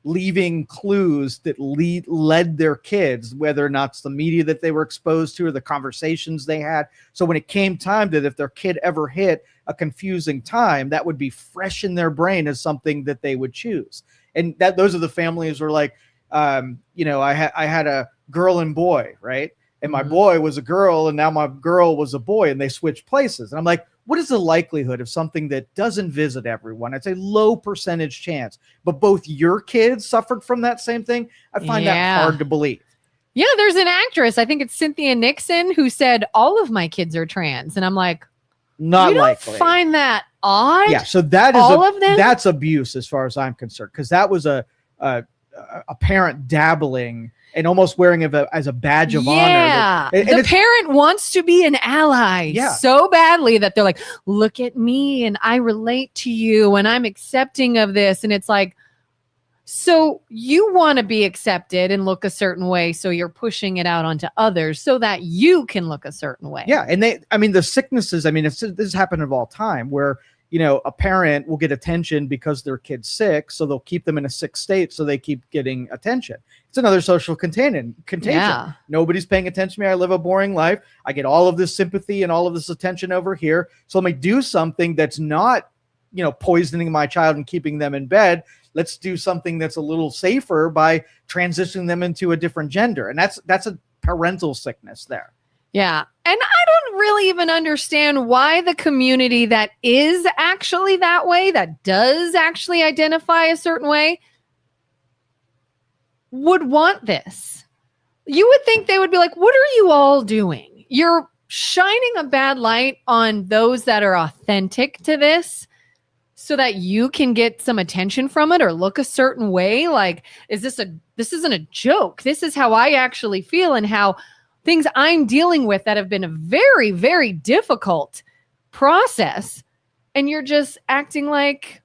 leaving clues that led their kids, whether or not it's the media that they were exposed to or the conversations they had. So when it came time that if their kid ever hit a confusing time, that would be fresh in their brain as something that they would choose. And those are the families where like, I had a girl and boy, right? And my boy was a girl and now my girl was a boy, and they switched places. And I'm like, what is the likelihood of something that doesn't visit everyone? It's a low percentage chance, but both your kids suffered from that same thing. I find that hard to believe. Yeah, there's an actress, I think it's Cynthia Nixon, who said all of my kids are trans. And I'm like, not likely. Don't find that odd? Yeah, so that is all of them? That's abuse as far as I'm concerned, because that was a parent dabbling and almost wearing it as a badge of honor. The parent wants to be an ally so badly that they're like, look at me and I relate to you and I'm accepting of this. And it's like, so you want to be accepted and look a certain way, so you're pushing it out onto others so that you can look a certain way. Yeah, and the sicknesses, this has happened of all time, where a parent will get attention because their kid's sick, so they'll keep them in a sick state so they keep getting attention. It's another social contagion. Yeah. Nobody's paying attention to me. I live a boring life. I get all of this sympathy and all of this attention over here. So let me do something that's not, poisoning my child and keeping them in bed. Let's do something that's a little safer by transitioning them into a different gender. And that's a parental sickness there. Yeah. And I don't really even understand why the community that is actually that way, that does actually identify a certain way, would want this. You would think they would be like, what are you all doing? You're shining a bad light on those that are authentic to this so that you can get some attention from it or look a certain way. Like, this isn't a joke. This is how I actually feel and how things I'm dealing with that have been a very, very difficult process. And you're just acting like,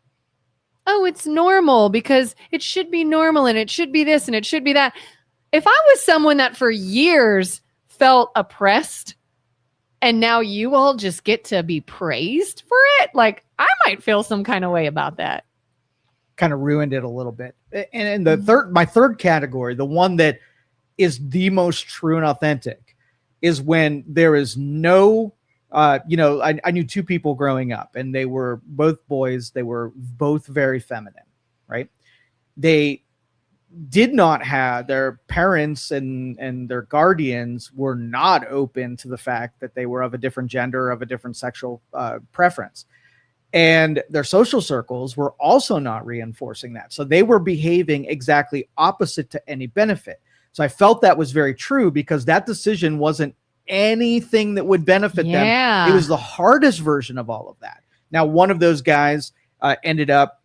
oh, it's normal because it should be normal and it should be this and it should be that. If I was someone that for years felt oppressed and now you all just get to be praised for it, like I might feel some kind of way about that. Kind of ruined it a little bit. And my third category, the one that is the most true and authentic, is when there is no, I knew two people growing up and they were both boys. They were both very feminine, right? They did not have, their parents and their guardians were not open to the fact that they were of a different gender, of a different sexual preference. And their social circles were also not reinforcing that. So they were behaving exactly opposite to any benefit. So I felt that was very true because that decision wasn't anything that would benefit them. It was the hardest version of all of that. Now, one of those guys ended up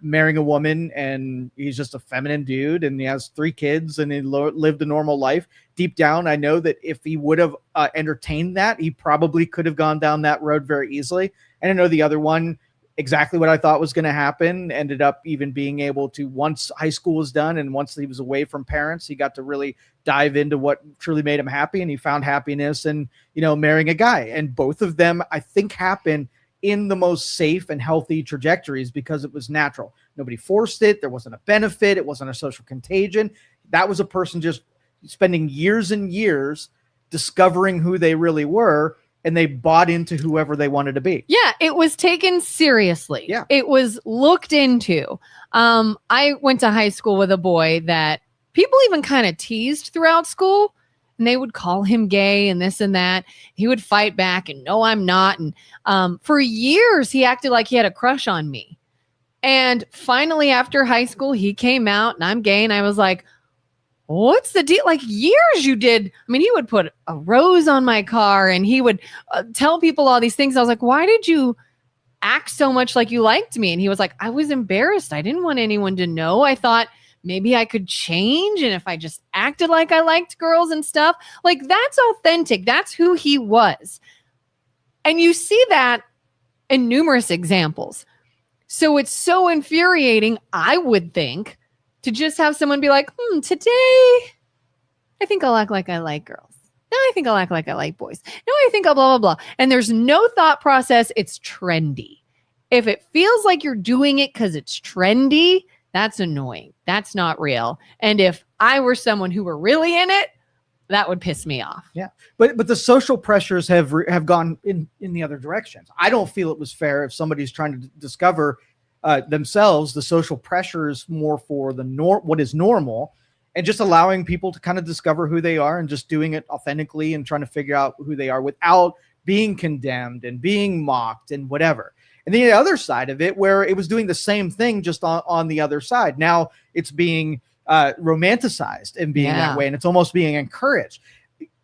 marrying a woman, and he's just a feminine dude, and he has 3 kids, and he lived a normal life. Deep down, I know that if he would have entertained that, he probably could have gone down that road very easily. And I know the other one, exactly what I thought was going to happen, ended up even being able to, once high school was done and once he was away from parents, he got to really dive into what truly made him happy. And he found happiness in, marrying a guy. And both of them, I think, happened in the most safe and healthy trajectories because it was natural. Nobody forced it. There wasn't a benefit. It wasn't a social contagion. That was a person just spending years and years discovering who they really were, and they bought into whoever they wanted to be. Yeah, it was taken seriously. Yeah. It was looked into. I went to high school with a boy that people even kind of teased throughout school, and they would call him gay and this and that. He would fight back and no, I'm not. And for years, he acted like he had a crush on me. And finally, after high school, he came out and I'm gay. And I was like, what's the deal? Like, years you did. I mean, he would put a rose on my car and he would tell people all these things. I was like, why did you act so much like you liked me? And he was like, I was embarrassed. I didn't want anyone to know. I thought maybe I could change. And if I just acted like I liked girls and stuff, like, that's authentic. That's who he was. And you see that in numerous examples. So it's so infuriating, I would think, to just have someone be like, today, I think I'll act like I like girls. No, I think I'll act like I like boys. No, I think I'll blah, blah, blah. And there's no thought process. It's trendy. If it feels like you're doing it because it's trendy, that's annoying. That's not real. And if I were someone who were really in it, that would piss me off. Yeah. But the social pressures have gone in the other directions. I don't feel it was fair if somebody's trying to discover themselves. The social pressures more for what is normal, and just allowing people to kind of discover who they are and just doing it authentically and trying to figure out who they are without being condemned and being mocked and whatever. And then the other side of it, where it was doing the same thing, just on the other side. Now it's being romanticized and being that way, and it's almost being encouraged.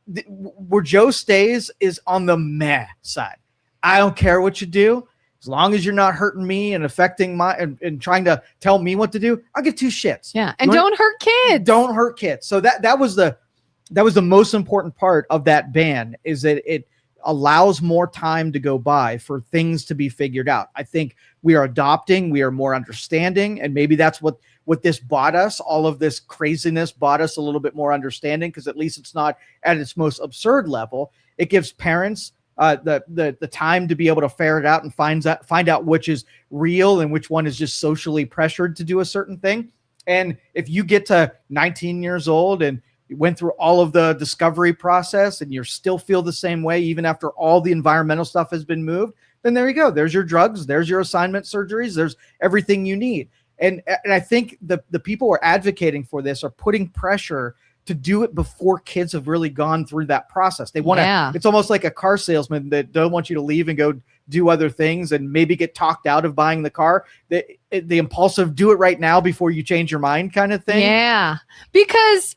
Where Joe stays is on the meh side. I don't care what you do. As long as you're not hurting me and affecting and trying to tell me what to do, I'll give 2 shits. Yeah. And don't hurt kids. Don't hurt kids. So that was the most important part of that ban, is that it allows more time to go by for things to be figured out. I think we are adopting, we are more understanding, and maybe that's what this bought us. All of this craziness bought us a little bit more understanding, because at least it's not at its most absurd level. It gives parents the time to be able to ferret out and find out which is real and which one is just socially pressured to do a certain thing. And if you get to 19 years old and you went through all of the discovery process and you still feel the same way, even after all the environmental stuff has been moved, then there you go. There's your drugs. There's your assignment surgeries. There's everything you need. And I think the people who are advocating for this are putting pressure to do it before kids have really gone through that process. They want to, it's almost like a car salesman that don't want you to leave and go do other things and maybe get talked out of buying the car. The impulsive do it right now before you change your mind kind of thing. Yeah. Because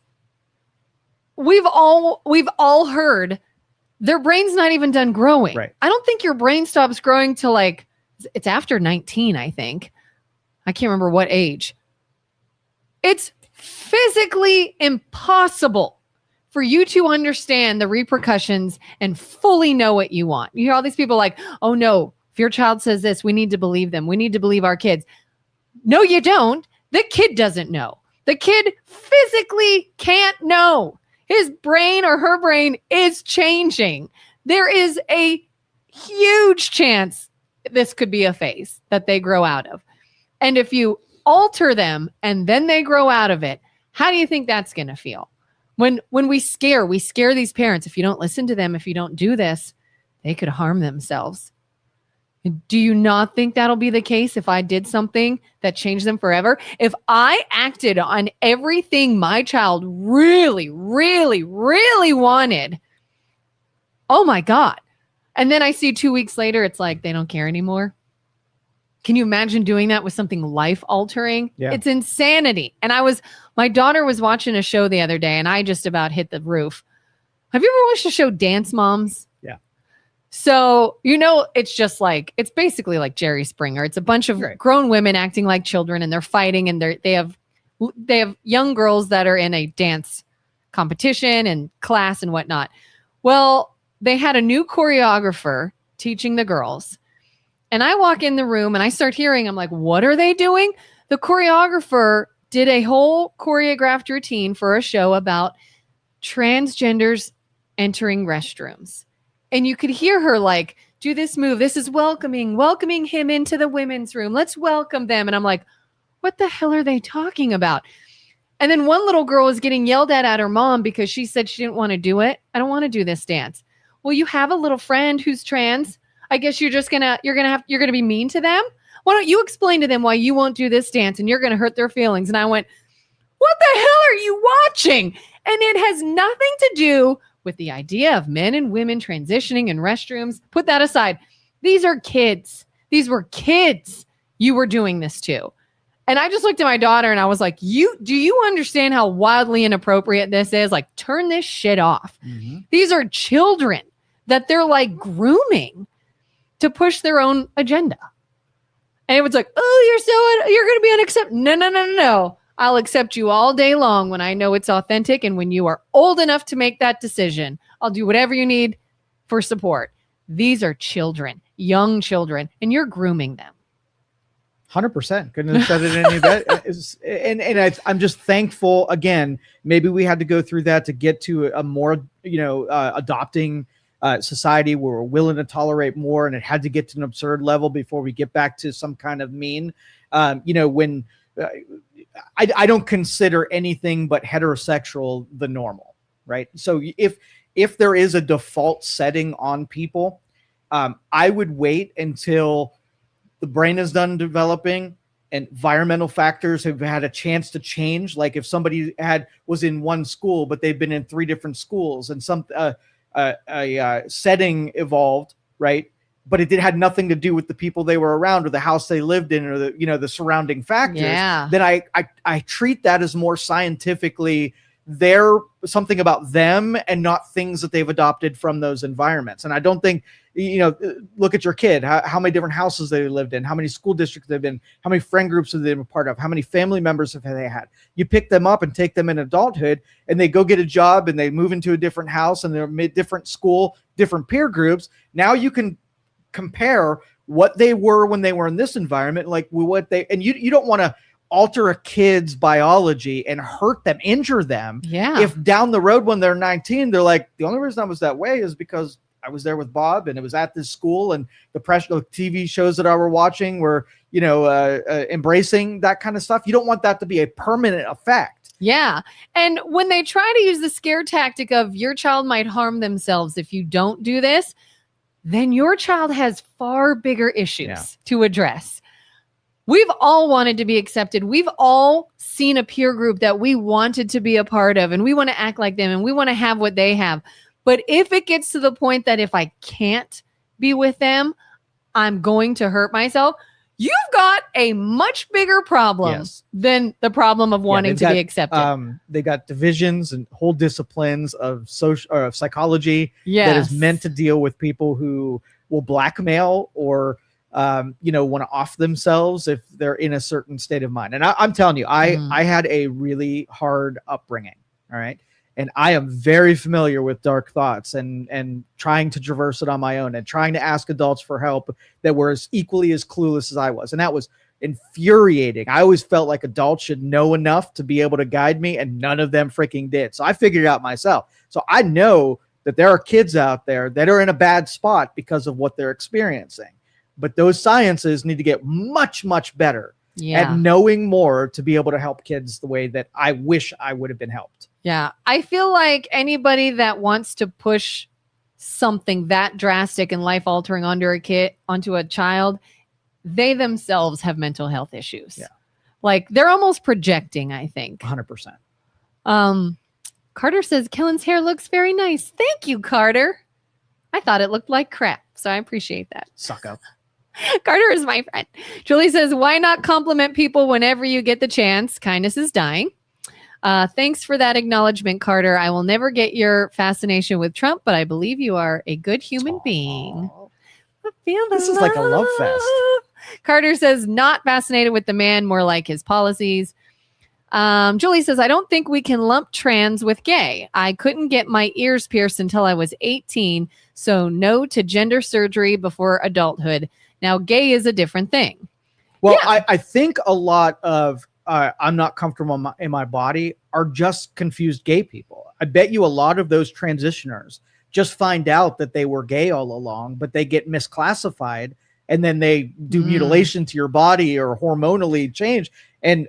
we've all heard their brain's not even done growing. Right. I don't think your brain stops growing till like, it's after 19, I think. I can't remember what age. It's physically impossible for you to understand the repercussions and fully know what you want. You hear all these people like, oh no, if your child says this, we need to believe them. We need to believe our kids. No, you don't. The kid doesn't know. The kid physically can't know. His brain or her brain is changing. There is a huge chance this could be a phase that they grow out of. And if you alter them and then they grow out of it, how do you think that's going to feel? When we scare these parents. If you don't listen to them, if you don't do this, they could harm themselves. Do you not think that'll be the case if I did something that changed them forever? If I acted on everything my child really, really, really wanted, oh my God. And then I see 2 weeks later, it's like they don't care anymore. Can you imagine doing that with something life altering? Yeah. It's insanity. And my daughter was watching a show the other day and I just about hit the roof. Have you ever watched the show Dance Moms? Yeah. So, it's basically like Jerry Springer. It's a bunch of grown women acting like children and they're fighting and they have young girls that are in a dance competition and class and whatnot. Well, they had a new choreographer teaching the girls. And I walk in the room and I start hearing, I'm like, what are they doing? The choreographer did a whole choreographed routine for a show about transgenders entering restrooms. And you could hear her like, do this move. This is welcoming him into the women's room. Let's welcome them. And I'm like, what the hell are they talking about? And then one little girl was getting yelled at her mom because she said she didn't want to do it. I don't want to do this dance. Well, you have a little friend who's trans. I guess you're gonna be mean to them. Why don't you explain to them why you won't do this dance and you're gonna hurt their feelings? And I went, what the hell are you watching? And it has nothing to do with the idea of men and women transitioning in restrooms. Put that aside. These are kids. These were kids you were doing this to. And I just looked at my daughter and I was like, do you understand how wildly inappropriate this is? Like, turn this shit off. Mm-hmm. These are children that they're like grooming to push their own agenda. And it was like, oh, you're going to be unacceptable. No. I'll accept you all day long when I know it's authentic. And when you are old enough to make that decision, I'll do whatever you need for support. These are children, young children, and you're grooming them. 100%. Couldn't have said it any better. I'm just thankful. Again, maybe we had to go through that to get to a more, adopting society where we're willing to tolerate more, and it had to get to an absurd level before we get back to some kind of mean. When I don't consider anything but heterosexual the normal, right? So if there is a default setting on people, I would wait until the brain is done developing and environmental factors have had a chance to change. Like if somebody was in one school, but they've been in 3 different schools and some setting evolved, right? But it had nothing to do with the people they were around or the house they lived in or the surrounding factors. Yeah. Then I treat that as more scientifically they're something about them and not things that they've adopted from those environments. And I don't think, look at your kid, how many different houses they lived in, how many school districts they've been, how many friend groups have they been a part of, how many family members have they had. You pick them up and take them in adulthood and they go get a job and they move into a different house and they're different school, different peer groups. Now you can compare what they were when they were in this environment, like and you don't want to alter a kid's biology and hurt them, injure them. Yeah. If down the road when they're 19, they're like, the only reason I was that way is because I was there with Bob, and it was at this school, and the TV shows that I were watching were, embracing that kind of stuff. You don't want that to be a permanent effect. Yeah. And when they try to use the scare tactic of your child might harm themselves if you don't do this, then your child has far bigger issues to address. We've all wanted to be accepted. We've all seen a peer group that we wanted to be a part of, and we want to act like them, and we want to have what they have. But if it gets to the point that if I can't be with them, I'm going to hurt myself, you've got a much bigger problem than the problem of wanting to be accepted. They got divisions and whole disciplines of psychology that is meant to deal with people who will blackmail or want to off themselves if they're in a certain state of mind. And I'm telling you, I had a really hard upbringing. All right. And I am very familiar with dark thoughts and trying to traverse it on my own and trying to ask adults for help that were equally as clueless as I was. And that was infuriating. I always felt like adults should know enough to be able to guide me, and none of them freaking did. So I figured it out myself. So I know that there are kids out there that are in a bad spot because of what they're experiencing. But those sciences need to get much, much better at knowing more to be able to help kids the way that I wish I would have been helped. Yeah. I feel like anybody that wants to push something that drastic and life altering onto a child, they themselves have mental health issues. Yeah. Like they're almost projecting, I think. 100%. Carter says, Kelin's hair looks very nice. Thank you, Carter. I thought it looked like crap, so I appreciate that. Suck up. Carter is my friend. Julie says, why not compliment people whenever you get the chance? Kindness is dying. Thanks for that acknowledgement, Carter. I will never get your fascination with Trump, but I believe you are a good human being. This is like a love fest. Carter says, not fascinated with the man, more like his policies. Julie says, I don't think we can lump trans with gay. I couldn't get my ears pierced until I was 18, so no to gender surgery before adulthood. Now, gay is a different thing. Well, I think a lot of I'm not comfortable in my body are just confused gay people. I bet you a lot of those transitioners just find out that they were gay all along, but they get misclassified, and then they do mutilation to your body or hormonally change. And,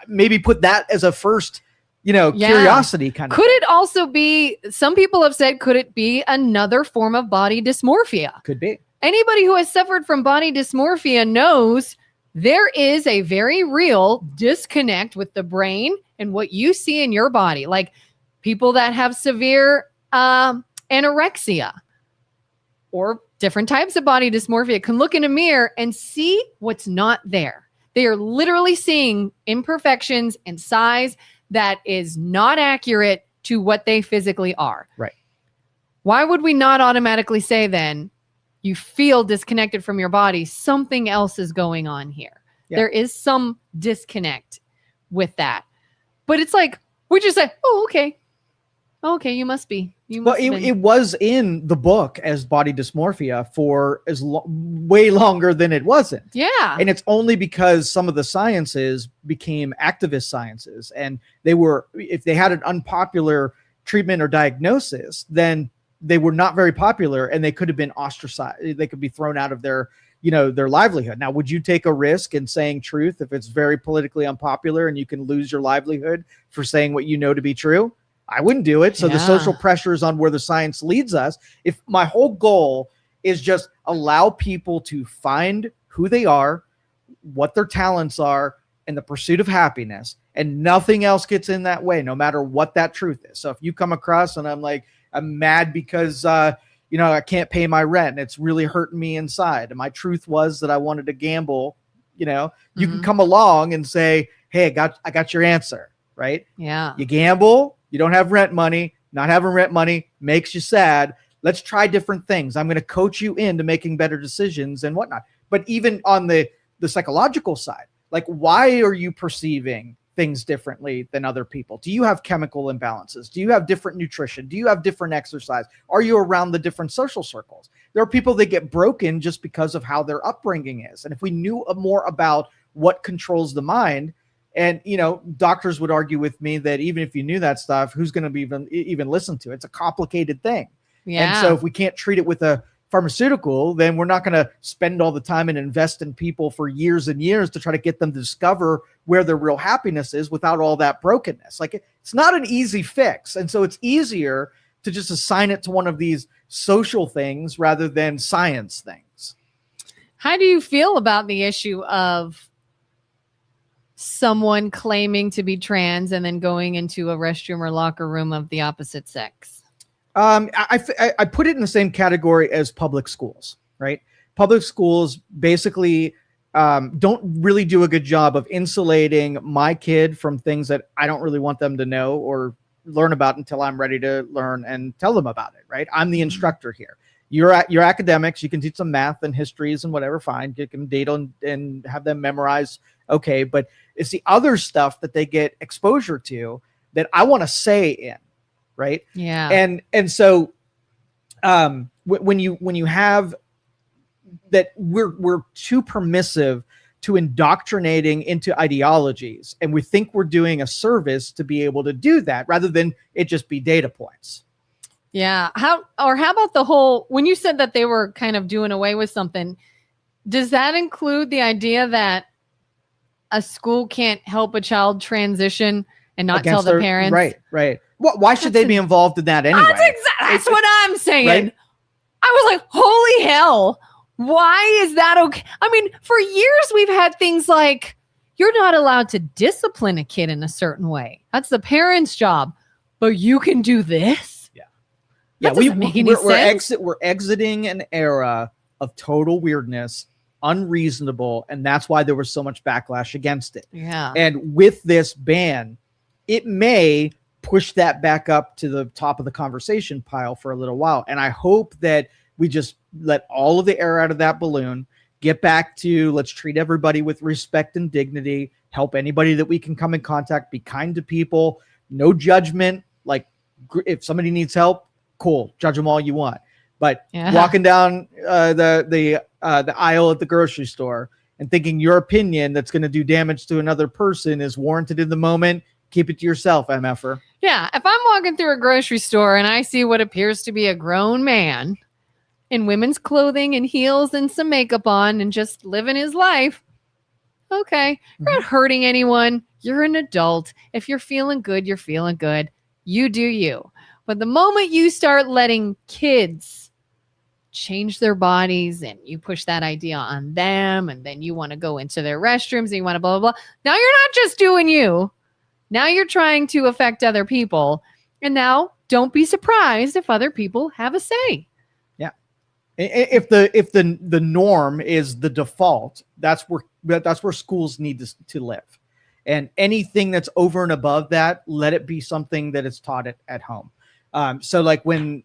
maybe put that as a first, curiosity kind of Could thing. It also be, some people have said, could it be another form of body dysmorphia? Could be. Anybody who has suffered from body dysmorphia knows there is a very real disconnect with the brain and what you see in your body. Like people that have severe anorexia or different types of body dysmorphia can look in a mirror and see what's not there. They are literally seeing imperfections and size that is not accurate to what they physically are. Right. Why would we not automatically say then, you feel disconnected from your body, something else is going on here. Yeah. There is some disconnect with that. But it's like, we just say, oh, okay. Okay, you must be. It was in the book as body dysmorphia for way longer than it wasn't. Yeah. And it's only because some of the sciences became activist sciences, and if they had an unpopular treatment or diagnosis, then they were not very popular, and they could have been ostracized. They could be thrown out of their livelihood. Now, would you take a risk in saying truth if it's very politically unpopular and you can lose your livelihood for saying what you know to be true? I wouldn't do it. So the social pressures on where the science leads us, if my whole goal is just allow people to find who they are, what their talents are, and the pursuit of happiness, and nothing else gets in that way, no matter what that truth is. So if you come across and I'm mad because, I can't pay my rent and it's really hurting me inside, and my truth was that I wanted to gamble, you can come along and say, hey, I got your answer, right? Yeah. You gamble. You don't have rent money. Not having rent money makes you sad. Let's try different things. I'm going to coach you into making better decisions and whatnot. But even on the psychological side, like, why are you perceiving things differently than other people? Do you have chemical imbalances? Do you have different nutrition? Do you have different exercise? Are you around the different social circles? There are people that get broken just because of how their upbringing is. And if we knew more about what controls the mind, and, doctors would argue with me that even if you knew that stuff, who's going to be even listen to it? It's a complicated thing. And so if we can't treat it with a pharmaceutical, then we're not going to spend all the time and invest in people for years and years to try to get them to discover where their real happiness is without all that brokenness. Like, it's not an easy fix. And so it's easier to just assign it to one of these social things rather than science things. How do you feel about the issue of someone claiming to be trans and then going into a restroom or locker room of the opposite sex? I put it in the same category as public schools, right? Public schools basically don't really do a good job of insulating my kid from things that I don't really want them to know or learn about until I'm ready to learn and tell them about it, right? I'm the instructor here. You're academics. You can teach them math and histories and whatever, fine. Get them data and have them memorize. Okay. But it's the other stuff that they get exposure to that I want to say in. Right. Yeah. And so when you have that, we're too permissive to indoctrinating into ideologies, and we think we're doing a service to be able to do that rather than it just be data points. Yeah. How about the whole, when you said that they were kind of doing away with something, does that include the idea that a school can't help a child transition and not tell the parents? Right. Why should they be involved in that anyway? That's what I'm saying. Right? I was like, holy hell. Why is that okay? I mean, for years we've had things like, you're not allowed to discipline a kid in a certain way. That's the parent's job. But you can do this? Yeah. Doesn't make any sense. We're exiting an era of total weirdness, unreasonable, and that's why there was so much backlash against it. Yeah. And with this ban, it may push that back up to the top of the conversation pile for a little while. And I hope that we just let all of the air out of that balloon, get back to let's treat everybody with respect and dignity, help anybody that we can come in contact, be kind to people, no judgment. Like, if somebody needs help, cool, judge them all you want. But walking down the aisle at the grocery store and thinking your opinion that's going to do damage to another person is warranted in the moment, keep it to yourself, MFer. Yeah, if I'm walking through a grocery store and I see what appears to be a grown man in women's clothing and heels and some makeup on and just living his life, okay, you're not hurting anyone. You're an adult. If you're feeling good, you're feeling good. You do you. But the moment you start letting kids change their bodies and you push that idea on them, and then you want to go into their restrooms and you want to blah, blah, blah. Now you're not just doing you. Now you're trying to affect other people. And now don't be surprised if other people have a say. Yeah. If the norm is the default, that's where schools need to live. And anything that's over and above that, let it be something that is taught at home. So like when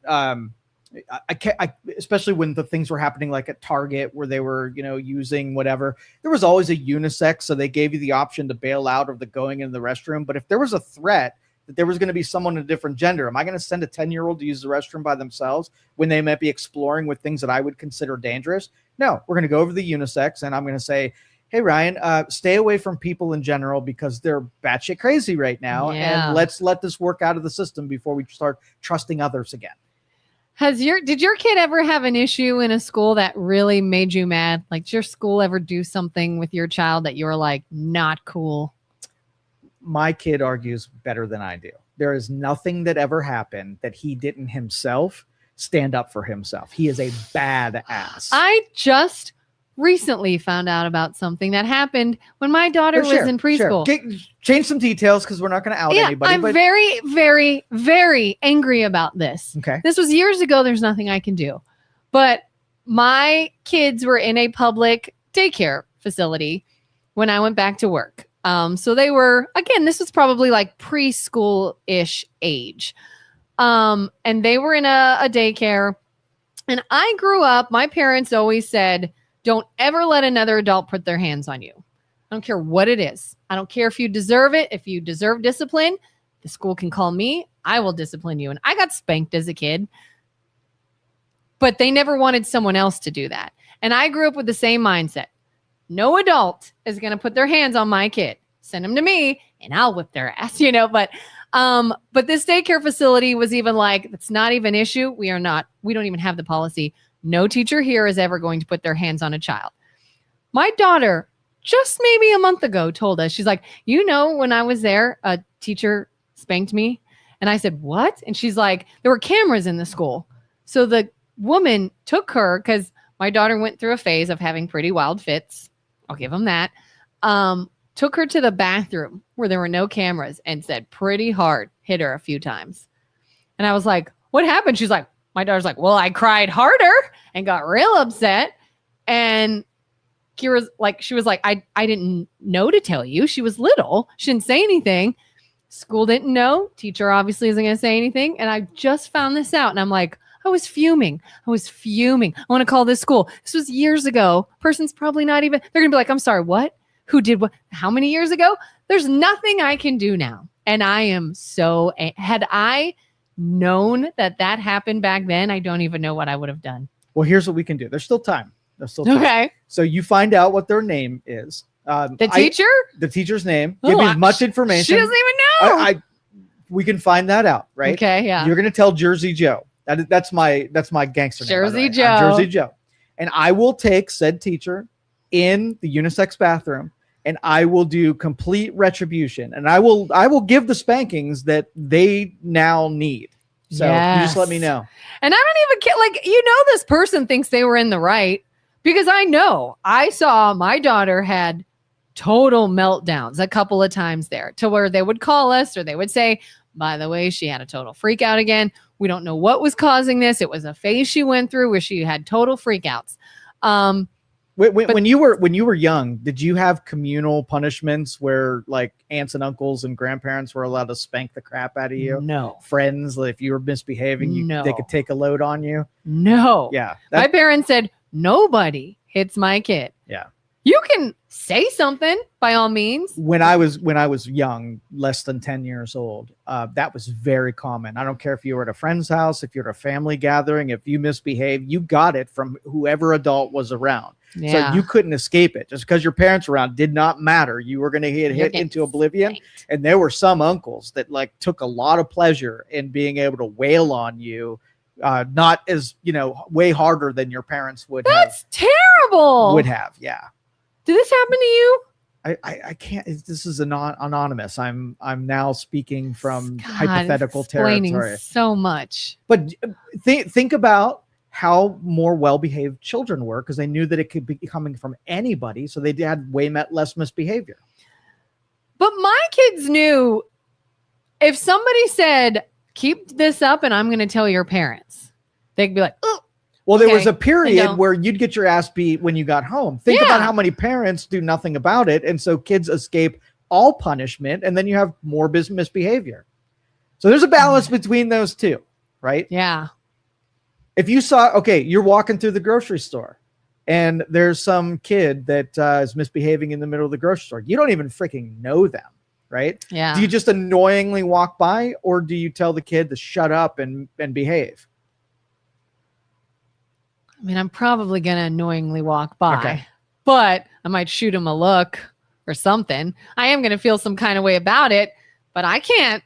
especially when the things were happening like at Target where they were, using whatever, there was always a unisex. So they gave you the option to bail out of the going in the restroom. But if there was a threat that there was going to be someone of a different gender, am I going to send a 10-year-old to use the restroom by themselves when they might be exploring with things that I would consider dangerous? No, we're going to go over the unisex and I'm going to say, hey, Ryan, stay away from people in general because they're batshit crazy right now. Yeah. And let's let this work out of the system before we start trusting others again. Did your kid ever have an issue in a school that really made you mad? Like, did your school ever do something with your child that you were like, not cool? My kid argues better than I do. There is nothing that ever happened that he didn't himself stand up for himself. He is a badass. I just recently found out about something that happened when my daughter was in preschool. Sure. Change some details because we're not going to out anybody. I'm very, very, very angry about this. Okay. This was years ago. There's nothing I can do. But my kids were in a public daycare facility when I went back to work. So they were, again, this was probably like preschool-ish age. And they were in a daycare. And I grew up, my parents always said, don't ever let another adult put their hands on you. I don't care what it is. I don't care if you deserve it. If you deserve discipline, the school can call me. I will discipline you. And I got spanked as a kid. But they never wanted someone else to do that. And I grew up with the same mindset. No adult is going to put their hands on my kid. Send them to me and I'll whip their ass, But But this daycare facility was even like, it's not even an issue. We don't even have the policy. No teacher here is ever going to put their hands on a child. My daughter, just maybe a month ago, told us, she's like, when I was there, a teacher spanked me. And I said, what? And she's like, there were cameras in the school. So the woman took her, because my daughter went through a phase of having pretty wild fits. I'll give them that. Took her to the bathroom where there were no cameras and said pretty hard, hit her a few times. And I was like, what happened? She's like, my daughter's like, well, I cried harder and got real upset. And Kira's like, she was like, I didn't know to tell you. She was little. She didn't say anything. School didn't know. Teacher obviously isn't going to say anything. And I just found this out. And I'm like, I was fuming. I want to call this school. This was years ago. Person's probably not even, they're going to be like, I'm sorry, what? Who did what? How many years ago? There's nothing I can do now. And I am had I known that happened back then, I don't even know what I would have done. Well, here's what we can do. There's still time. Okay. So you find out what their name is. The teacher? The teacher's name. Give me as much information. She doesn't even know. We can find that out, right? Okay, yeah. You're going to tell Jersey Joe. That's my gangster name. Jersey Joe. I'm Jersey Joe. And I will take said teacher in the unisex bathroom, and I will do complete retribution. And I will give the spankings that they now need. So you just let me know. And I don't even care. This person thinks they were in the right, because I saw my daughter had total meltdowns a couple of times there, to where they would call us or they would say, by the way, she had a total freak out again. We don't know what was causing this. It was a phase she went through where she had total freakouts. When you were young, did you have communal punishments where like aunts and uncles and grandparents were allowed to spank the crap out of you? No. Friends, if you were misbehaving, they could take a load on you? No. Yeah. My parents said, nobody hits my kid. Yeah. You can say something by all means. When I was young, less than 10 years old, that was very common. I don't care if you were at a friend's house, if you're at a family gathering, if you misbehaved, you got it from whoever adult was around. Yeah. So you couldn't escape it. Just because your parents were around did not matter. You were going to get hit into oblivion. Spanked. And there were some uncles that like took a lot of pleasure in being able to wail on you. Not as, way harder than your parents would have. That's terrible. Would have. Yeah. Did this happen to you? I can't. This is anonymous. I'm now speaking from God, hypothetical territory. So much. But think about how more well-behaved children were, because they knew that it could be coming from anybody, so they had way less misbehavior. But my kids knew if somebody said, "Keep this up," and I'm going to tell your parents, they'd be like, "Oh." Well, there was a period where you'd get your ass beat when you got home. Think about how many parents do nothing about it. And so kids escape all punishment, and then you have more misbehavior. So there's a balance between those two, right? Yeah. If you saw, you're walking through the grocery store and there's some kid that is misbehaving in the middle of the grocery store. You don't even freaking know them, right? Yeah. Do you just annoyingly walk by, or do you tell the kid to shut up and behave? I mean, I'm probably going to annoyingly walk by, but I might shoot him a look or something. I am going to feel some kind of way about it, but I can't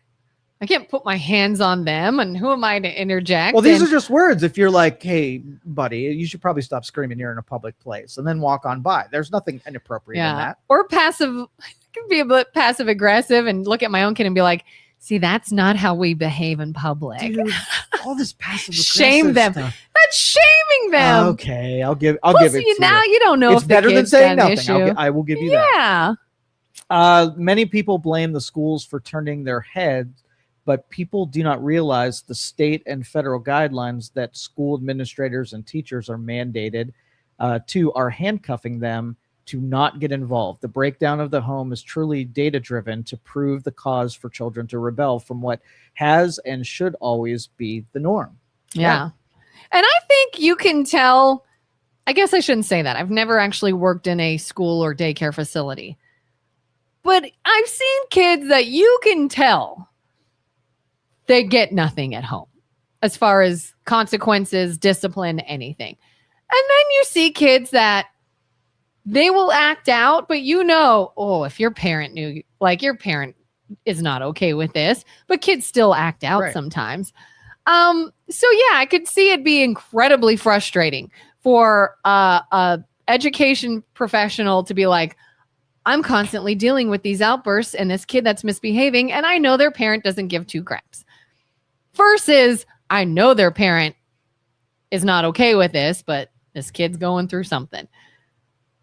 put my hands on them. And who am I to interject? Well, these are just words. If you're like, hey, buddy, you should probably stop screaming. You're in a public place, and then walk on by. There's nothing inappropriate in that. Or passive. I can be a bit passive aggressive and look at my own kid and be like, see, that's not how we behave in public. Dude, all this passive aggressive shame them. Stuff. That's shaming them. Okay, I'll give it to you. Now you don't know it's if better the than saying nothing. Issue. I will give you that. Yeah. Many people blame the schools for turning their heads, but people do not realize the state and federal guidelines that school administrators and teachers are mandated to are handcuffing them to not get involved. The breakdown of the home is truly data-driven to prove the cause for children to rebel from what has and should always be the norm. Yeah. And I think you can tell, I guess I shouldn't say that. I've never actually worked in a school or daycare facility. But I've seen kids that you can tell they get nothing at home as far as consequences, discipline, anything. And then you see kids that they will act out, but if your parent knew, like your parent is not okay with this, but kids still act out Right. sometimes. So yeah, I could see it be incredibly frustrating for a education professional to be like, I'm constantly dealing with these outbursts and this kid that's misbehaving, and I know their parent doesn't give two craps. Versus, I know their parent is not okay with this, but this kid's going through something.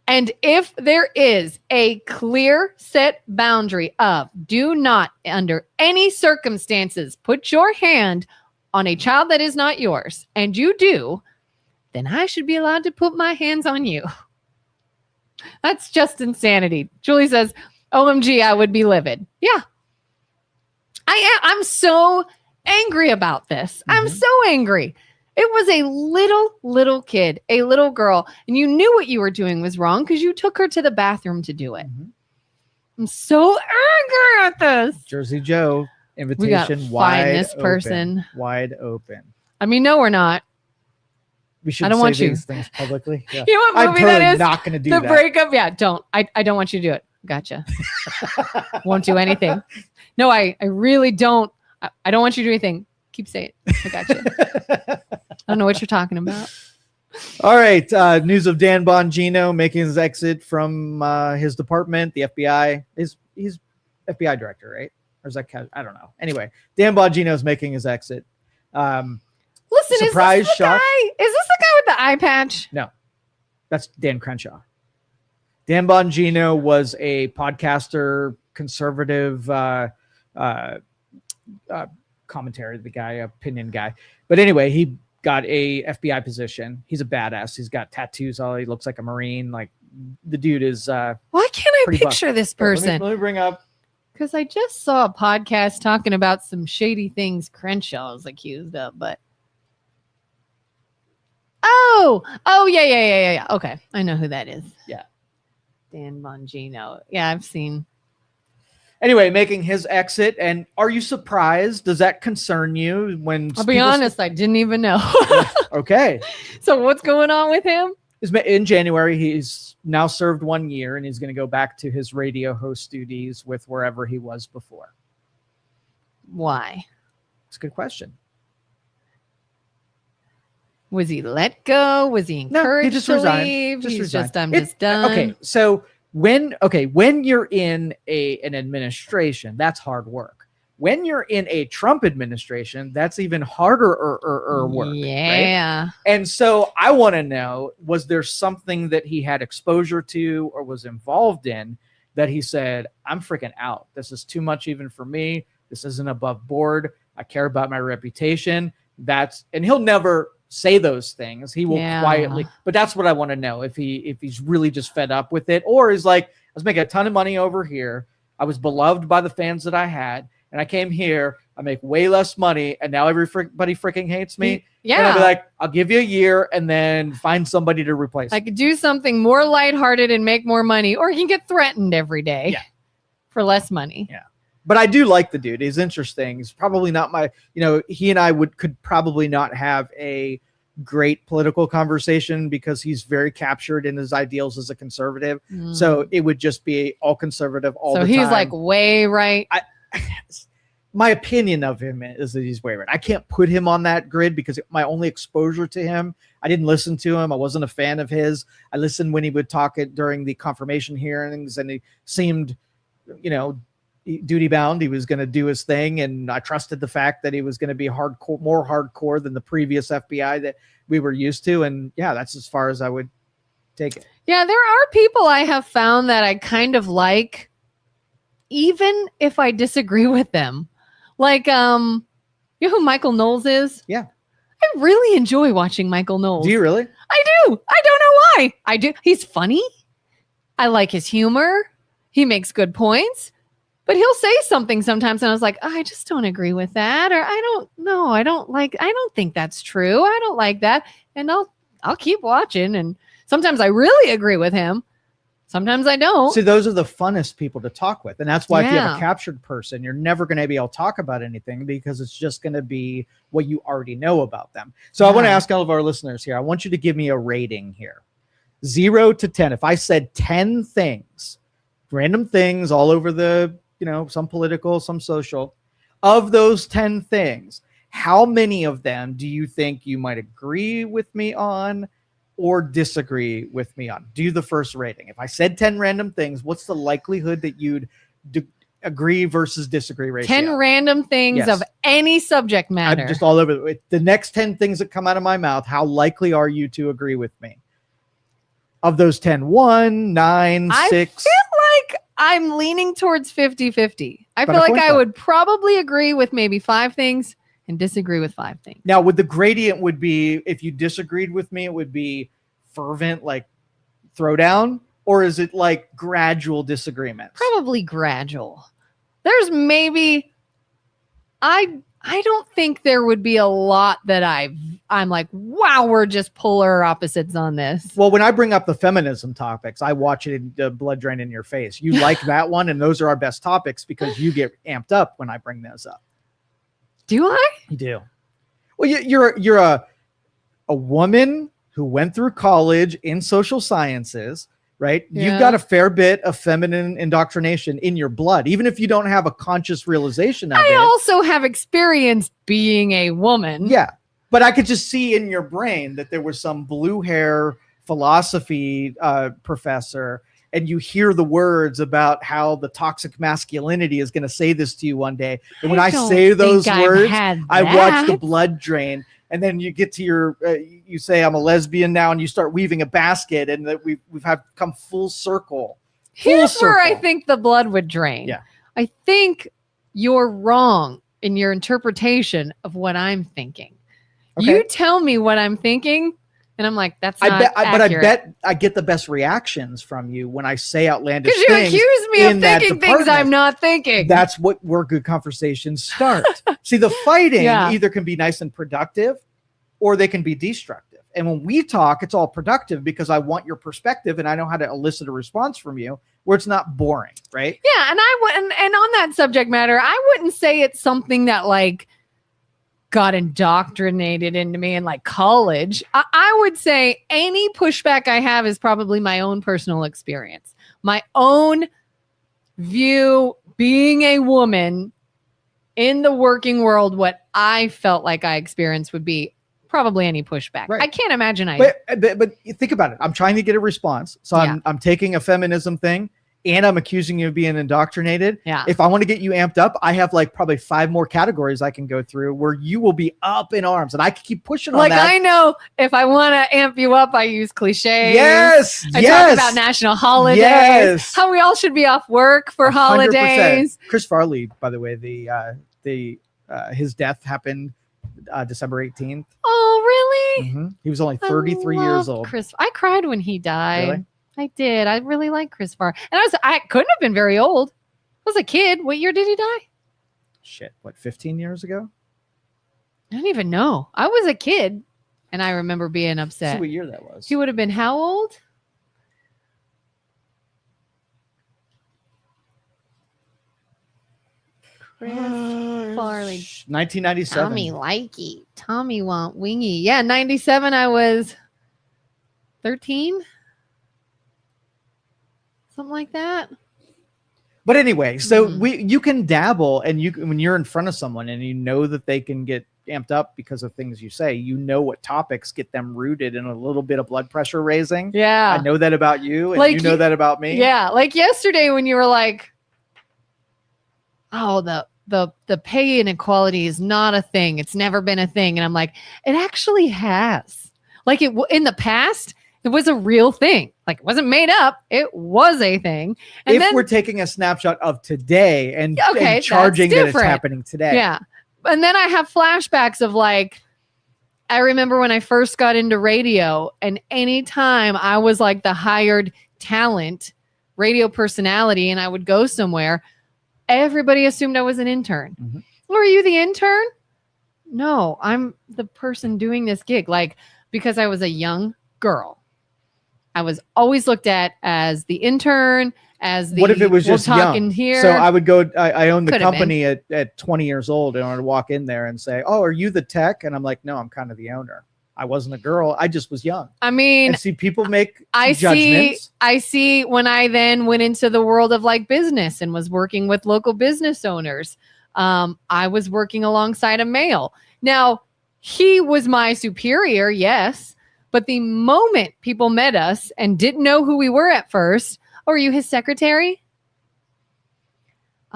And if there is a clear set boundary of do not, under any circumstances, put your hand on a child that is not yours, and you do, then I should be allowed to put my hands on you. That's just insanity. Julie says, OMG, I would be livid. Yeah. I'm so angry about this. I'm so angry. It was a little kid, a little girl, and you knew what you were doing was wrong because you took her to the bathroom to do it. I'm so angry at this. Jersey Joe, invitation wide this open. Person. Wide open. I mean, no, we're not. We should I don't say want these things publicly. Yeah. You know what I'm movie totally that is? not going to do The that. breakup. Yeah, don't. I don't want you to do it. Gotcha. Won't do anything. No, I really don't. I don't want you to do anything. Keep saying it. I gotcha. I don't know what you're talking about. All right. News of Dan Bongino making his exit from his department, the FBI. He's FBI director, right? Or is that I don't know. Anyway, Dan Bongino is making his exit. Listen, surprise, is this the shock? guy? Is this the guy with the eye patch? No, that's Dan Crenshaw. Dan Bongino was a podcaster, conservative commentary, the guy, opinion guy. But anyway, he got a FBI position. He's a badass. He's got tattoos. All he looks like a Marine. Like the dude is. Why can't I picture this person? Let me bring up. Because I just saw a podcast talking about some shady things Crenshaw is accused of, but. Oh, yeah. Okay. I know who that is. Yeah. Dan Bongino. Yeah, I've seen. Anyway, making his exit. And are you surprised? Does that concern you when I'll be honest, I didn't even know. Okay. So what's going on with him? In January, he's now served 1 year and he's going to go back to his radio host duties with wherever he was before. Why? It's a good question. Was he let go? Was he encouraged he just to resigned. leave? Just He's resigned. just, I'm just done. Okay, so when you're in an administration, that's hard work. When you're in a Trump administration, that's even harder work. Yeah. Right? And so I want to know, was there something that he had exposure to or was involved in that he said, I'm freaking out. This is too much even for me. This isn't above board. I care about my reputation. And he'll never say those things. He will quietly, but that's what I want to know. If he's really just fed up with it, or he's like, I was making a ton of money over here. I was beloved by the fans that I had. And I came here, I make way less money, and now everybody freaking hates me. Yeah. And I'll be like, I'll give you a year and then find somebody to replace me. I could do something more lighthearted and make more money, or he can get threatened every day for less money. Yeah. But I do like the dude. He's interesting. He's probably not he and I could probably not have a great political conversation because he's very captured in his ideals as a conservative. So it would just be all conservative all the time. So he's like way right. My opinion of him is that he's way right. I can't put him on that grid because my only exposure to him, I didn't listen to him. I wasn't a fan of his. I listened when he would talk during the confirmation hearings, and he seemed, duty bound. He was going to do his thing, and I trusted the fact that he was going to be more hardcore than the previous FBI that we were used to. And that's as far as I would take it. Yeah, there are people I have found that I kind of like, even if I disagree with them. Like, you know who Michael Knowles is? Yeah. I really enjoy watching Michael Knowles. Do you really? I do. I don't know why. I do. He's funny. I like his humor. He makes good points. But he'll say something sometimes, and I was like, I just don't agree with that, or I don't think that's true. I don't like that, and I'll keep watching. And sometimes I really agree with him. Sometimes I don't. See, those are the funnest people to talk with, and that's why if you have a captured person, you're never going to be able to talk about anything because it's just going to be what you already know about them. So I want to ask all of our listeners here. I want you to give me a rating here, 0 to 10. If I said 10 things, random things all over the some political, some social. Of those 10 things, how many of them do you think you might agree with me on or disagree with me on? Do the first rating. If I said 10 random things, what's the likelihood that you'd agree versus disagree ratio? 10 random things of any subject matter. I'm just all over it. The next 10 things that come out of my mouth, how likely are you to agree with me? Of those 10, 1, 9, 6. I feel like I'm leaning towards 50-50. I feel like I would probably agree with maybe 5 things and disagree with 5 things. Now, would the gradient would be, if you disagreed with me, it would be fervent, like throwdown, or is it like gradual disagreements? Probably gradual. There's maybe, I don't think there would be a lot that I'm like, wow, we're just polar opposites on this. Well, when I bring up the feminism topics, I watch it in blood drain in your face. You like that one, and those are our best topics because you get amped up when I bring those up. Do I? You do. Well, you're a woman who went through college in social sciences, right? Yeah. You've got a fair bit of feminine indoctrination in your blood, even if you don't have a conscious realization of it. I also have experience being a woman. Yeah. But I could just see in your brain that there was some blue hair philosophy professor, and you hear the words about how the toxic masculinity is going to say this to you one day. And when I say those words, I watch the blood drain. And then you get to you say, I'm a lesbian now, and you start weaving a basket, and that we've come full circle. Here's where I think the blood would drain. Yeah. I think you're wrong in your interpretation of what I'm thinking. Okay. You tell me what I'm thinking, and I'm like, that's not accurate. But I bet I get the best reactions from you when I say outlandish things. Because you accuse me of thinking things I'm not thinking. That's where good conversations start. See, the fighting either can be nice and productive, or they can be destructive. And when we talk, it's all productive because I want your perspective, and I know how to elicit a response from you where it's not boring, right? Yeah, and and on that subject matter, I wouldn't say it's something that like got indoctrinated into me in like college. I would say any pushback I have is probably my own personal experience, my own view being a woman in the working world. What I felt like I experienced would be probably any pushback. Right. I can't imagine but think about it. I'm trying to get a response. So I'm taking a feminism thing, and I'm accusing you of being indoctrinated. Yeah. If I want to get you amped up, I have like probably 5 more categories I can go through where you will be up in arms, and I can keep pushing on that. Like I know if I want to amp you up, I use cliches. Yes. I talk about national holidays. Yes. How we all should be off work for 100%. Holidays. Chris Farley, by the way, his death happened December 18th. Oh, really? Mm-hmm. He was only 33 years old. I cried when he died. Really? I did. I really like Chris Farley. And I couldn't have been very old. I was a kid. What year did he die? Shit, what, 15 years ago? I don't even know. I was a kid, and I remember being upset. See what year that was. He would have been how old? Chris Farley. 1997. Tommy likey. Tommy want wingy. Yeah, 97. I was 13. Something like that. But anyway, so you can dabble, and when you're in front of someone and you know that they can get amped up because of things you say, you know what topics get them rooted in a little bit of blood pressure raising. Yeah. I know that about you, and like you know that about me. Yeah. Like yesterday when you were like, oh, the pay inequality is not a thing. It's never been a thing. And I'm like, it actually has. Like in the past, it was a real thing. Like it wasn't made up. It was a thing. And if we're taking a snapshot of today and charging that it's happening today. Yeah. And then I have flashbacks of like, I remember when I first got into radio, and anytime I was like the hired talent radio personality and I would go somewhere, everybody assumed I was an intern. Mm-hmm. Were you the intern? No, I'm the person doing this gig. Like, because I was a young girl, I was always looked at as the intern, as the, what if it was just young? Here. So I would go, I owned the company at 20 years old, and I would walk in there and say, oh, are you the tech? And I'm like, no, I'm kind of the owner. I wasn't a girl. I just was young. I mean, and see, people make I judgments. see when I then went into the world of like business and was working with local business owners. I was working alongside a male. Now, he was my superior, yes, but the moment people met us and didn't know who we were at first, oh, are you his secretary?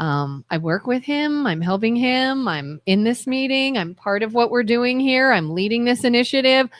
I work with him. I'm helping him. I'm in this meeting. I'm part of what we're doing here. I'm leading this initiative.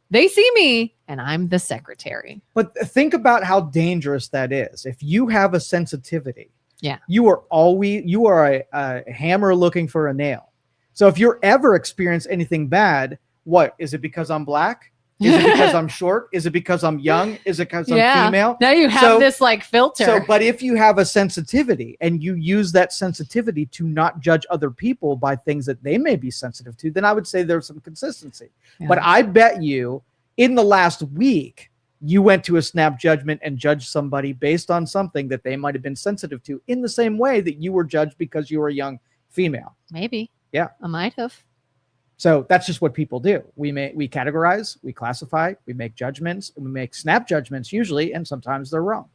They see me and I'm the secretary. But think about how dangerous that is. If you have a sensitivity, yeah, you are a hammer looking for a nail. So if you're ever experience anything bad, what is it? Because I'm black? Is it because I'm short? Is it because I'm young? Is it because I'm female? Now you have this like filter. So, but if you have a sensitivity and you use that sensitivity to not judge other people by things that they may be sensitive to, then I would say there's some consistency. Yeah. But I bet you in the last week, you went to a snap judgment and judged somebody based on something that they might have been sensitive to in the same way that you were judged because you were a young female. Maybe. Yeah. I might have. So that's just what people do. We categorize, we classify, we make judgments, and we make snap judgments usually, and sometimes they're wrong.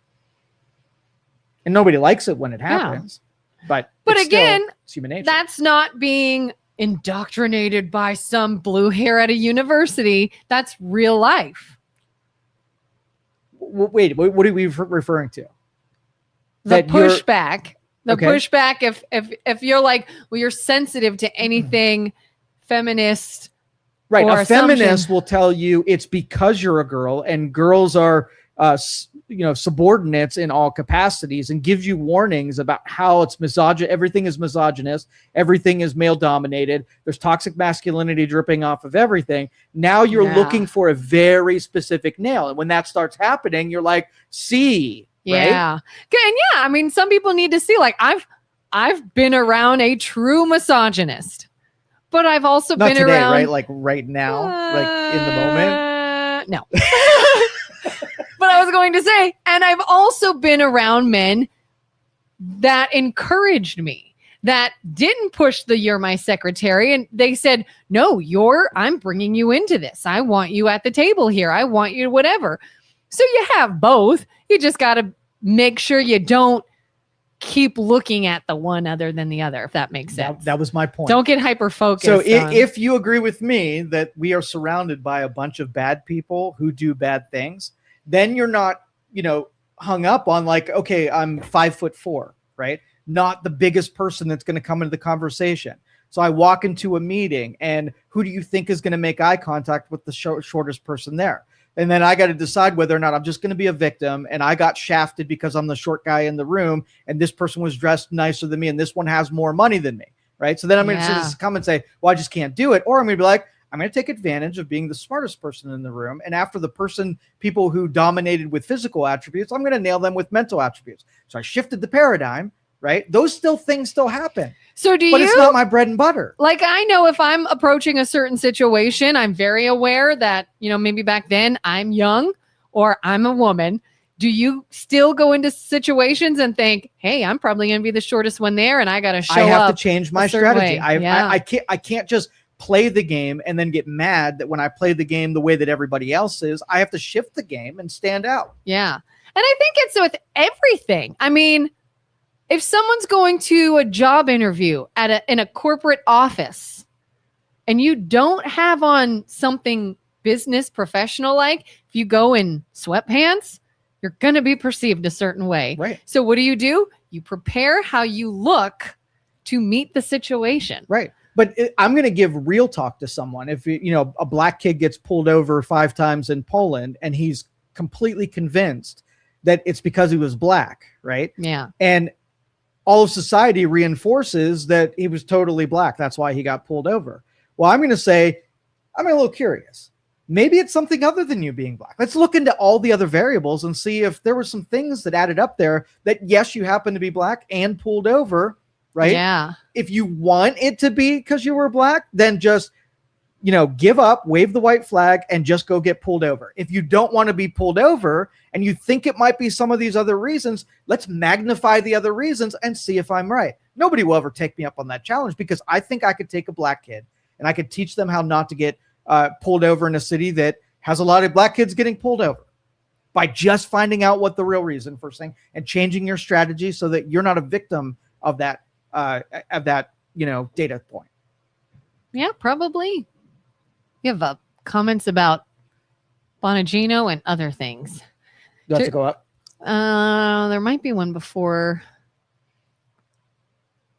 And nobody likes it when it happens. Yeah. But again, it's human nature. That's not being indoctrinated by some blue hair at a university. That's real life. Wait, what are we referring to? The pushback. Pushback if you're like, well, you're sensitive to anything feminist. Right. A feminist will tell you it's because you're a girl and girls are, subordinates in all capacities and gives you warnings about how it's everything is misogynist. Everything is male dominated. There's toxic masculinity dripping off of everything. Now you're looking for a very specific nail. And when that starts happening, you're like, see. Yeah. Right? And yeah, I mean, some people need to see, like, I've been around a true misogynist, but I've also Not been today, around right? Like right now, like in the moment. No. But I was going to say, and I've also been around men that encouraged me, that didn't push the "you're my secretary," and they said, "No, I'm bringing you into this. I want you at the table here. I want you whatever." So you have both. You just got to make sure you don't keep looking at the one other than the other, if that makes sense. That was my point. Don't get hyper focused. So if you agree with me that we are surrounded by a bunch of bad people who do bad things, then you're not, hung up on like, okay, I'm 5'4", right? Not the biggest person that's going to come into the conversation. So I walk into a meeting and who do you think is going to make eye contact with the shortest person there? And then I got to decide whether or not I'm just going to be a victim and I got shafted because I'm the short guy in the room and this person was dressed nicer than me and this one has more money than me, right? So then I'm going to come and say, well, I just can't do it. Or I'm going to be like, I'm going to take advantage of being the smartest person in the room. And after people who dominated with physical attributes, I'm going to nail them with mental attributes. So I shifted the paradigm, right? Those things still happen. So but it's not my bread and butter. Like, I know if I'm approaching a certain situation, I'm very aware that, maybe back then I'm young or I'm a woman. Do you still go into situations and think, hey, I'm probably going to be the shortest one there and I got to show up? I have to change my strategy. I can't just play the game and then get mad that when I play the game the way that everybody else is. I have to shift the game and stand out. Yeah. And I think it's with everything. I mean, if someone's going to a job interview in a corporate office and you don't have on something business professional, like if you go in sweatpants, you're going to be perceived a certain way. Right. So what do? You prepare how you look to meet the situation. Right. But I'm going to give real talk to someone. If a black kid gets pulled over 5 times in Poland and he's completely convinced that it's because he was black, right? Yeah. And all of society reinforces that he was totally black. That's why he got pulled over. Well, I'm going to say, I'm a little curious. Maybe it's something other than you being black. Let's look into all the other variables and see if there were some things that added up there that, yes, you happen to be black and pulled over, right? Yeah. If you want it to be because you were black, then just, give up, wave the white flag, and just go get pulled over. If you don't want to be pulled over and you think it might be some of these other reasons, let's magnify the other reasons and see if I'm right. Nobody will ever take me up on that challenge because I think I could take a black kid and I could teach them how not to get pulled over in a city that has a lot of black kids getting pulled over, by just finding out what the real reason for saying and changing your strategy so that you're not a victim of that data point. Yeah, probably. You have comments about Bonagino and other things. Do I have to go up? There might be one before.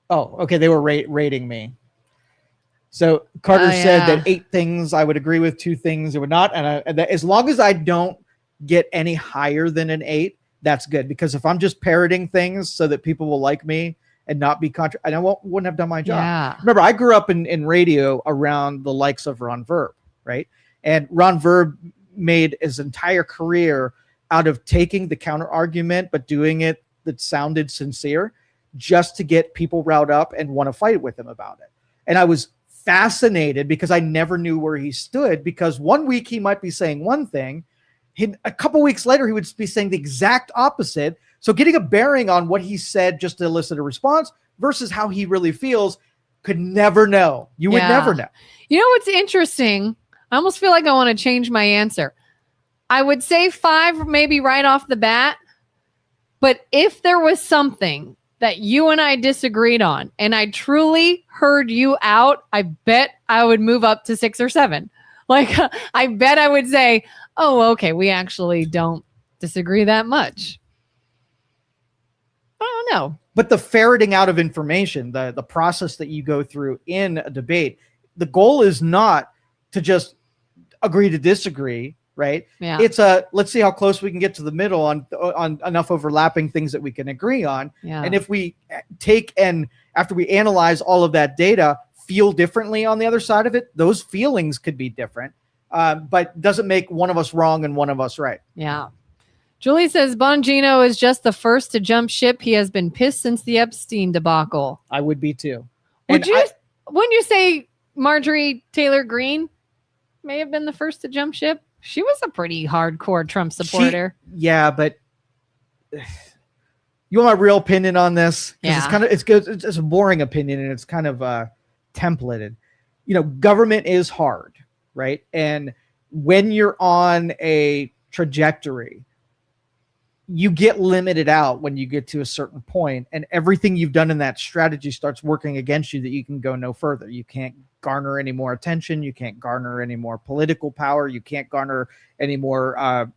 Oh, okay. They were rating me. So Carter said that 8 things I would agree with, 2 things I would not. And as long as I don't get any higher than an 8, that's good. Because if I'm just parroting things so that people will like me and not be I wouldn't have done my job. Yeah. Remember, I grew up in radio around the likes of Ron Verb, right? And Ron Verb made his entire career out of taking the counter argument, but doing it that sounded sincere, just to get people riled up and want to fight with him about it. And I was fascinated because I never knew where he stood, because one week he might be saying one thing, a couple weeks later he would be saying the exact opposite. So getting a bearing on what he said just to elicit a response versus how he really feels, could never know. You would never know. You know what's interesting? I almost feel like I want to change my answer. I would say 5 maybe right off the bat. But if there was something that you and I disagreed on and I truly heard you out, I bet I would move up to 6 or 7. Like, I bet I would say, oh, okay, we actually don't disagree that much. I don't know. But the ferreting out of information, the process that you go through in a debate, the goal is not to just agree to disagree, right? Yeah. It's let's see how close we can get to the middle on enough overlapping things that we can agree on. Yeah. And if we after we analyze all of that data, feel differently on the other side of it, those feelings could be different, but doesn't make one of us wrong and one of us right. Yeah. Julie says Bongino is just the first to jump ship. He has been pissed since the Epstein debacle. I would be too. Wouldn't you say Marjorie Taylor Greene may have been the first to jump ship? She was a pretty hardcore Trump supporter. Yeah, but you want my real opinion on this? Yeah. It's kind of, it's good. It's a boring opinion and it's kind of templated. You know, government is hard, right? And when you're on a trajectory, you get limited out when you get to a certain point, and everything you've done in that strategy starts working against you, that you can go no further. You can't garner any more attention. You can't garner any more political power. You can't garner any more,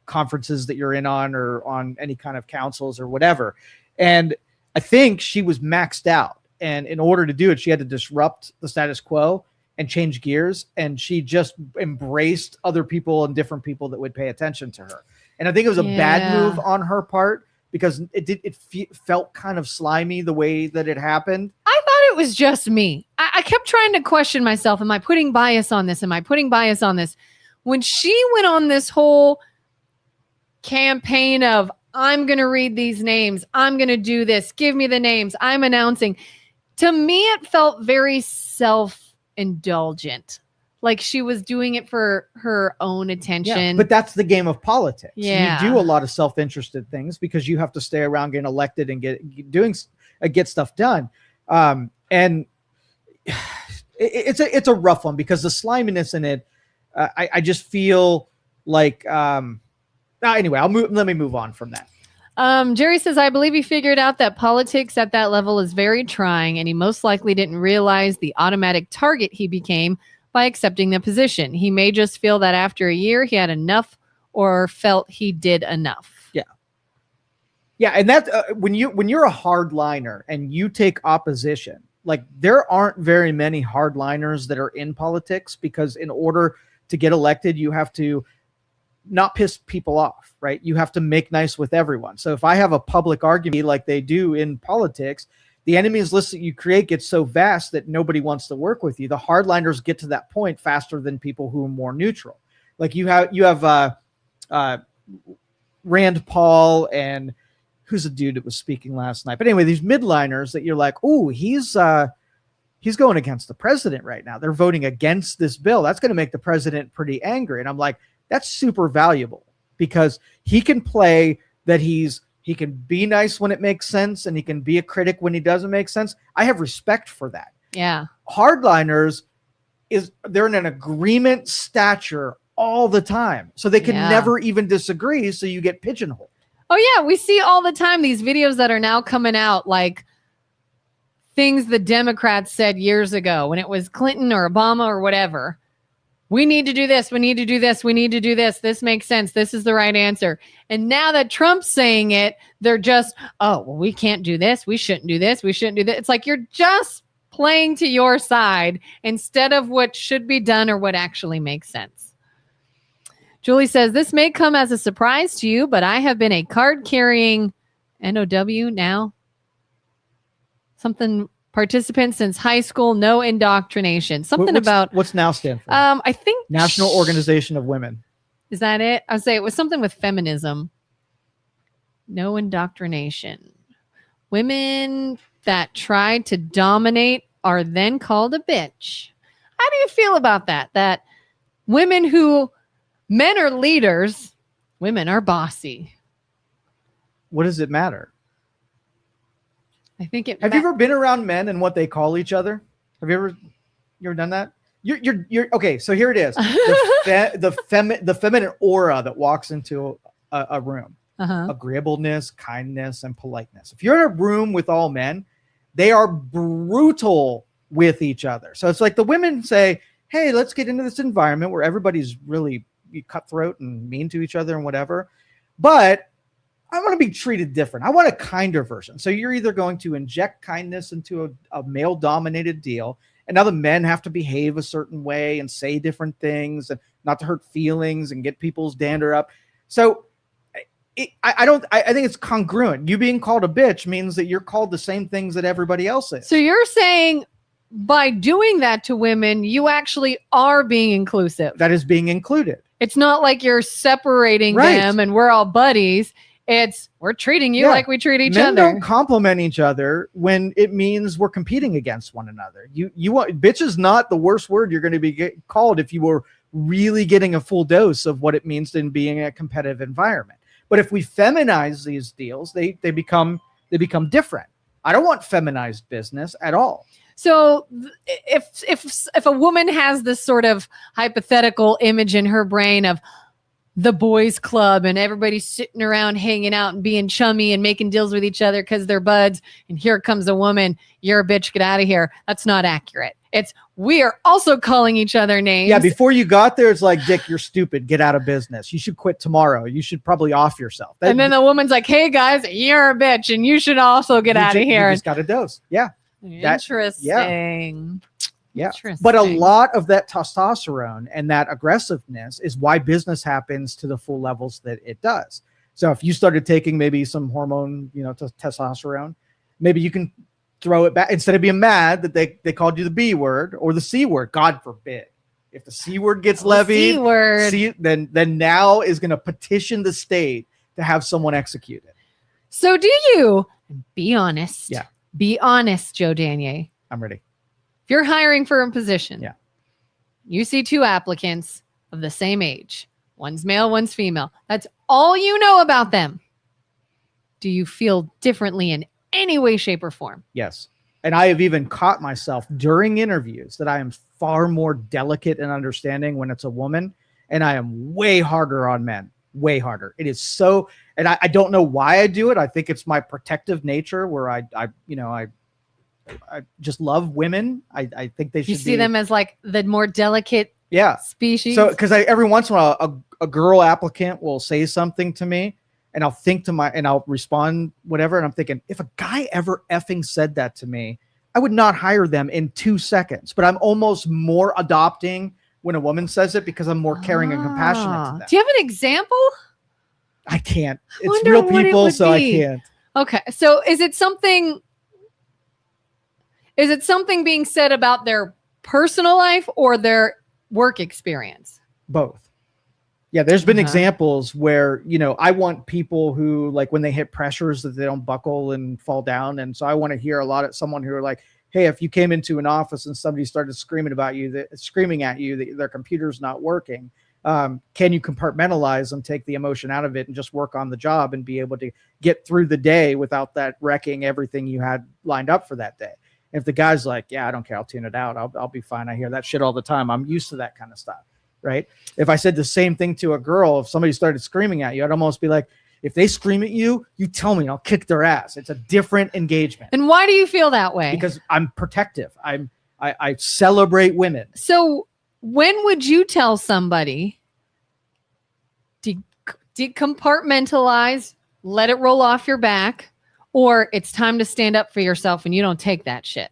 conferences that you're in on, or on any kind of councils or whatever. And I think she was maxed out. And in order to do it, she had to disrupt the status quo and change gears. And she just embraced other people and different people that would pay attention to her. And I think it was a bad move on her part, because it felt kind of slimy the way that it happened. I thought it was just me. I kept trying to question myself. Am I putting bias on this? Am I putting bias on this? When she went on this whole campaign of, I'm going to read these names, I'm going to do this, give me the names, I'm announcing. To me, it felt very self-indulgent. Like she was doing it for her own attention. Yeah, but that's the game of politics. Yeah. You do a lot of self-interested things because you have to stay around getting elected and get stuff done. And it's a rough one because the sliminess in it, I just feel like, anyway, let me move on from that. Jerry says, I believe he figured out that politics at that level is very trying, and he most likely didn't realize the automatic target he became by accepting the position. He may just feel that after a year he had enough, or felt he did enough. Yeah. And that's when you're a hardliner and you take opposition, like there aren't very many hardliners that are in politics, because in order to get elected, you have to not piss people off, right? You have to make nice with everyone. So if I have a public argument like they do in politics, the enemies list that you create gets so vast that nobody wants to work with you. The hardliners get to that point faster than people who are more neutral. Like you have Rand Paul, and who's a dude that was speaking last night. But anyway, these midliners that you're like, oh, he's going against the president right now. They're voting against this bill. That's going to make the president pretty angry. And I'm like, that's super valuable, because he can play that he can be nice when it makes sense, and he can be a critic when he doesn't make sense. I have respect for that. Yeah. Hardliners, they're in an agreement stature all the time. So they can never even disagree. So you get pigeonholed. Oh yeah. We see all the time these videos that are now coming out, like things the Democrats said years ago when it was Clinton or Obama or whatever. We need to do this. We need to do this. We need to do this. This makes sense. This is the right answer. And now that Trump's saying it, they're just, oh, well, we can't do this. We shouldn't do this. We shouldn't do that. It's like you're just playing to your side instead of what should be done or what actually makes sense. Julie says, this may come as a surprise to you, but I have been a card-carrying NOW now. Something participant since high school, no indoctrination. Something about what's now stand for? I think National Organization of Women. Is that it? I would say it was something with feminism. No indoctrination. Women that try to dominate are then called a bitch. How do you feel about that? That women men are leaders, women are bossy. What does it matter? I think it. Have you ever been around men and what they call each other? Have you ever done that? You're okay. So here it is. The feminine aura that walks into a room. Agreeableness, kindness, and politeness. If you're in a room with all men, they are brutal with each other. So it's like the women say, hey, let's get into this environment where everybody's really cutthroat and mean to each other and whatever. But I want to be treated different. I want a kinder version. So you're either going to inject kindness into a male-dominated deal, and now the men have to behave a certain way and say different things and not to hurt feelings and get people's dander up. So I think it's congruent. You being called a bitch means that you're called the same things that everybody else is. So you're saying by doing that to women, you actually are being inclusive. That is being included. It's not like you're separating them and we're all buddies. It's we're treating you like we treat each other. Men don't compliment each other when it means we're competing against one another. You want bitch is not the worst word you're going to be called if you were really getting a full dose of what it means in being in a competitive environment. But if we feminize these deals, they become different. I don't want feminized business at all. So if a woman has this sort of hypothetical image in her brain of the boys club and everybody's sitting around hanging out and being chummy and making deals with each other because they're buds, and here comes a woman, you're a bitch, get out of here. That's not accurate. It's we are also calling each other names. Yeah, before you got there, it's like, Dick, you're stupid. Get out of business. You should quit tomorrow. You should probably off yourself. And then the woman's like, hey, guys, you're a bitch, and you should also get out of here. You just got a dose. Yeah. Interesting. Yeah. But a lot of that testosterone and that aggressiveness is why business happens to the full levels that it does. So if you started taking maybe some hormone, testosterone, maybe you can throw it back instead of being mad that they called you the B word or the C word. God forbid. If the C word gets levied, then now is going to petition the state to have someone executed. So do you be honest? Yeah. Be honest, Joe Danyi. I'm ready. If you're hiring for a position, yeah, you see two applicants of the same age. One's male, one's female. That's all you know about them. Do you feel differently in any way, shape, or form? Yes. And I have even caught myself during interviews that I am far more delicate and understanding when it's a woman, and I am way harder on men. Way harder. It is so, and I don't know why I do it. I think it's my protective nature where I just love women. I think they should. You see them as like the more delicate species. So because every once in a while a girl applicant will say something to me and I'll respond whatever. And I'm thinking, if a guy ever effing said that to me, I would not hire them in 2 seconds. But I'm almost more adopting when a woman says it because I'm more caring and compassionate to them. Do you have an example? I can't. It's real people, so I can't. Okay. So is it something being said about their personal life or their work experience? Both. Yeah, there's been examples where, I want people who, like, when they hit pressures that they don't buckle and fall down. And so I want to hear someone who are like, hey, if you came into an office and somebody started screaming at you that their computer's not working, can you compartmentalize and take the emotion out of it and just work on the job and be able to get through the day without that wrecking everything you had lined up for that day? If the guy's like, yeah, I don't care, I'll tune it out, I'll be fine. I hear that shit all the time. I'm used to that kind of stuff, right? If I said the same thing to a girl, if somebody started screaming at you, I'd almost be like, if they scream at you, you tell me, I'll kick their ass. It's a different engagement. And why do you feel that way? Because I'm protective. I celebrate women. So when would you tell somebody decompartmentalize, let it roll off your back, or it's time to stand up for yourself and you don't take that shit?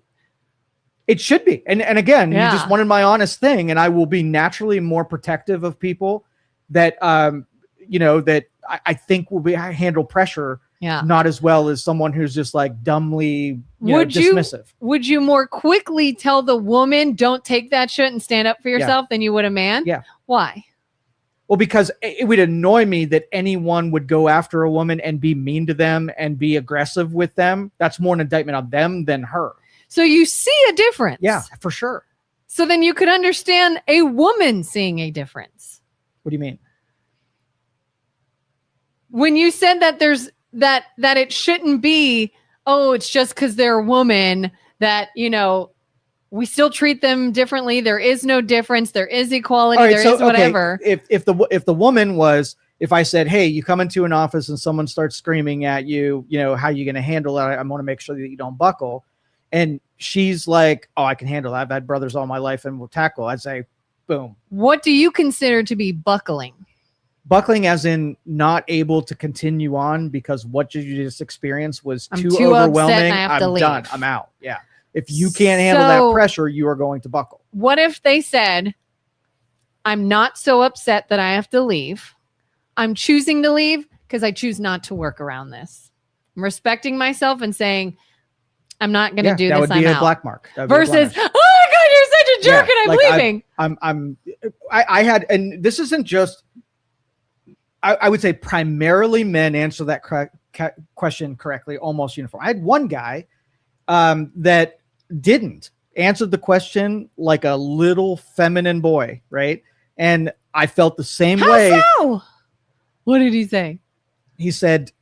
It should be. And again, you just wanted my honest thing, and I will be naturally more protective of people that, that I think will handle pressure not as well as someone who's just like dumbly dismissive. Would you more quickly tell the woman, don't take that shit and stand up for yourself than you would a man? Yeah. Why? Well, because it would annoy me that anyone would go after a woman and be mean to them and be aggressive with them. That's more an indictment on them than her. So you see a difference. Yeah, for sure. So then you could understand a woman seeing a difference. What do you mean? When you said that there's that it shouldn't be, oh, it's just because they're a woman that, we still treat them differently. There is no difference. There is equality. Right, there is whatever. Okay. If the woman was, if I said, hey, you come into an office and someone starts screaming at you, how are you going to handle that? I want to make sure that you don't buckle. And she's like, oh, I can handle that. I've had brothers all my life and we'll tackle. I'd say, boom. What do you consider to be buckling? Buckling as in not able to continue on because what you just experienced was too overwhelming. I'm done. I'm out. Yeah. If you can't handle that pressure, you are going to buckle. What if they said, I'm not so upset that I have to leave. I'm choosing to leave because I choose not to work around this. I'm respecting myself and saying, I'm not going to do this. That would be a black mark. Versus, oh my God, you're such a jerk and I'm leaving. I had, and this isn't just, I would say primarily men answer that question correctly, almost uniform. I had one guy that didn't answer the question like a little feminine boy, right? And I felt the same way. So? What did he say? He said,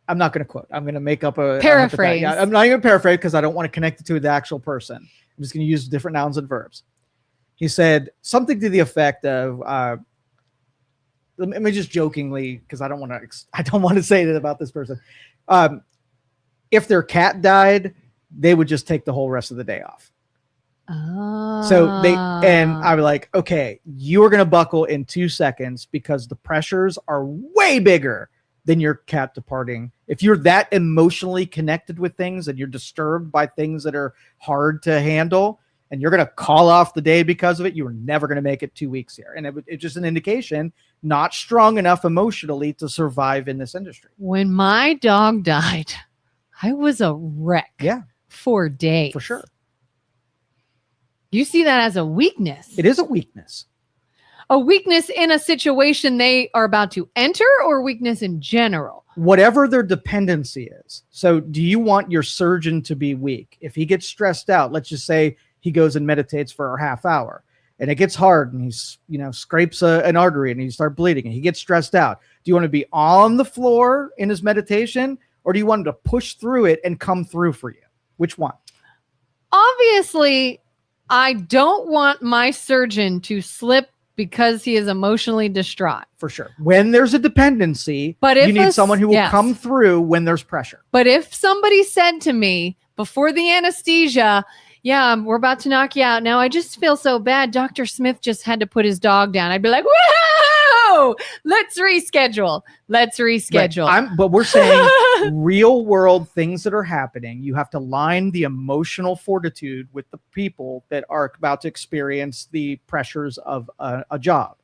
I'm not going to quote. I'm going to make up a paraphrase. I'm not even paraphrase because I don't want to connect it to the actual person. I'm just going to use different nouns and verbs. He said something to the effect of, let me just jokingly, because I don't want to say that about this person. If their cat died, they would just take the whole rest of the day off. So I was like, okay, you're going to buckle in 2 seconds because the pressures are way bigger than your cat departing. If you're that emotionally connected with things and you're disturbed by things that are hard to handle and you're going to call off the day because of it, you're never going to make it 2 weeks here. And it's just an indication not strong enough emotionally to survive in this industry. When my dog died, I was a wreck. Yeah. For days. For sure. You see that as a weakness. It is a weakness. A weakness in a situation they are about to enter or weakness in general? Whatever their dependency is. So do you want your surgeon to be weak? If he gets stressed out, let's just say he goes and meditates for a half hour and it gets hard and he's, scrapes an artery and he starts bleeding and he gets stressed out. Do you want to be on the floor in his meditation or do you want him to push through it and come through for you? Which one? Obviously, I don't want my surgeon to slip because he is emotionally distraught. For sure. When there's a dependency, but you need someone who will come through when there's pressure. But if somebody said to me before the anesthesia, yeah, we're about to knock you out. Now I just feel so bad. Dr. Smith just had to put his dog down. I'd be like, whoa, let's reschedule. Right. But we're saying real world things that are happening. You have to line the emotional fortitude with the people that are about to experience the pressures of a job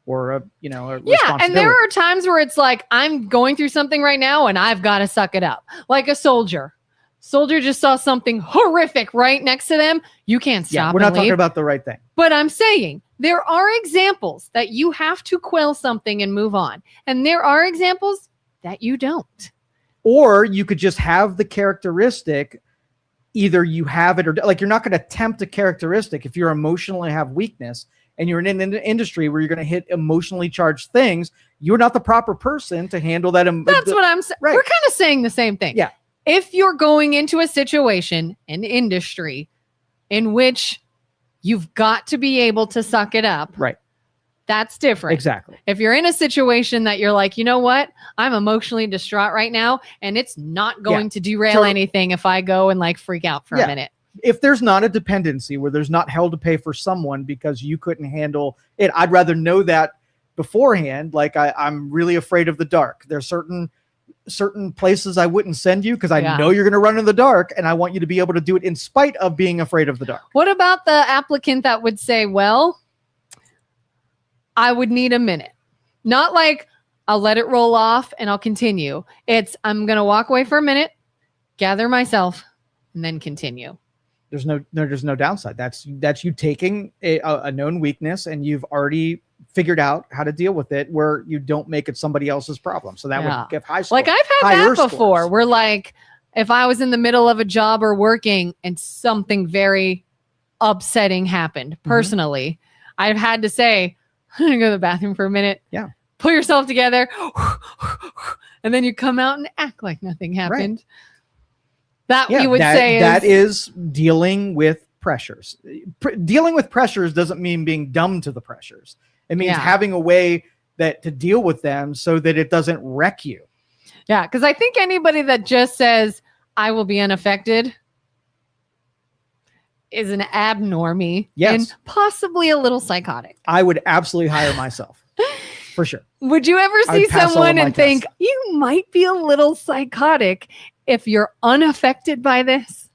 or a responsibility. And there are times where it's like, I'm going through something right now and I've got to suck it up. Like a soldier just saw something horrific right next to them. You can't stop. We're not talking about the right thing. But I'm saying there are examples that you have to quell something and move on. And there are examples that you don't. Or you could just have the characteristic, either you have it or like you're not going to tempt a characteristic if you're emotionally have weakness and you're in an industry where you're going to hit emotionally charged things. You're not the proper person to handle that. That's what I'm saying. Right. We're kind of saying the same thing. Yeah. if you're going into a situation, an industry in which you've got to be able to suck it up. Right. That's different. Exactly. If you're in a situation that you're like, you know what, I'm emotionally distraught right now, and it's not going to derail anything if I go and like freak out for a minute. If there's not a dependency where there's not hell to pay for someone because you couldn't handle it, I'd rather know that beforehand. Like I'm really afraid of the dark. There's certain places I wouldn't send you because I know you're going to run in the dark, and I want you to be able to do it in spite of being afraid of the dark. What about the applicant that would say, well, I would need a minute? Not like I'll let it roll off and I'll continue. It's I'm going to walk away for a minute, gather myself, and then continue. There's no downside. That's you taking a known weakness, and you've already figured out how to deal with it where you don't make it somebody else's problem. So that would give high scores. Like I've had that before scores. Where like if I was in the middle of a job or working and something very upsetting happened personally, I've had to say, I'm going to go to the bathroom for a minute. Yeah. Pull yourself together. And then you come out and act like nothing happened. Right. That you would say that is dealing with pressures. Dealing with pressures doesn't mean being dumb to the pressures. It means having a way to deal with them so that it doesn't wreck you. Yeah, because I think anybody that just says, I will be unaffected is an abnormie and possibly a little psychotic. I would absolutely hire myself. For sure. Would you ever see someone and think, you might be a little psychotic if you're unaffected by this?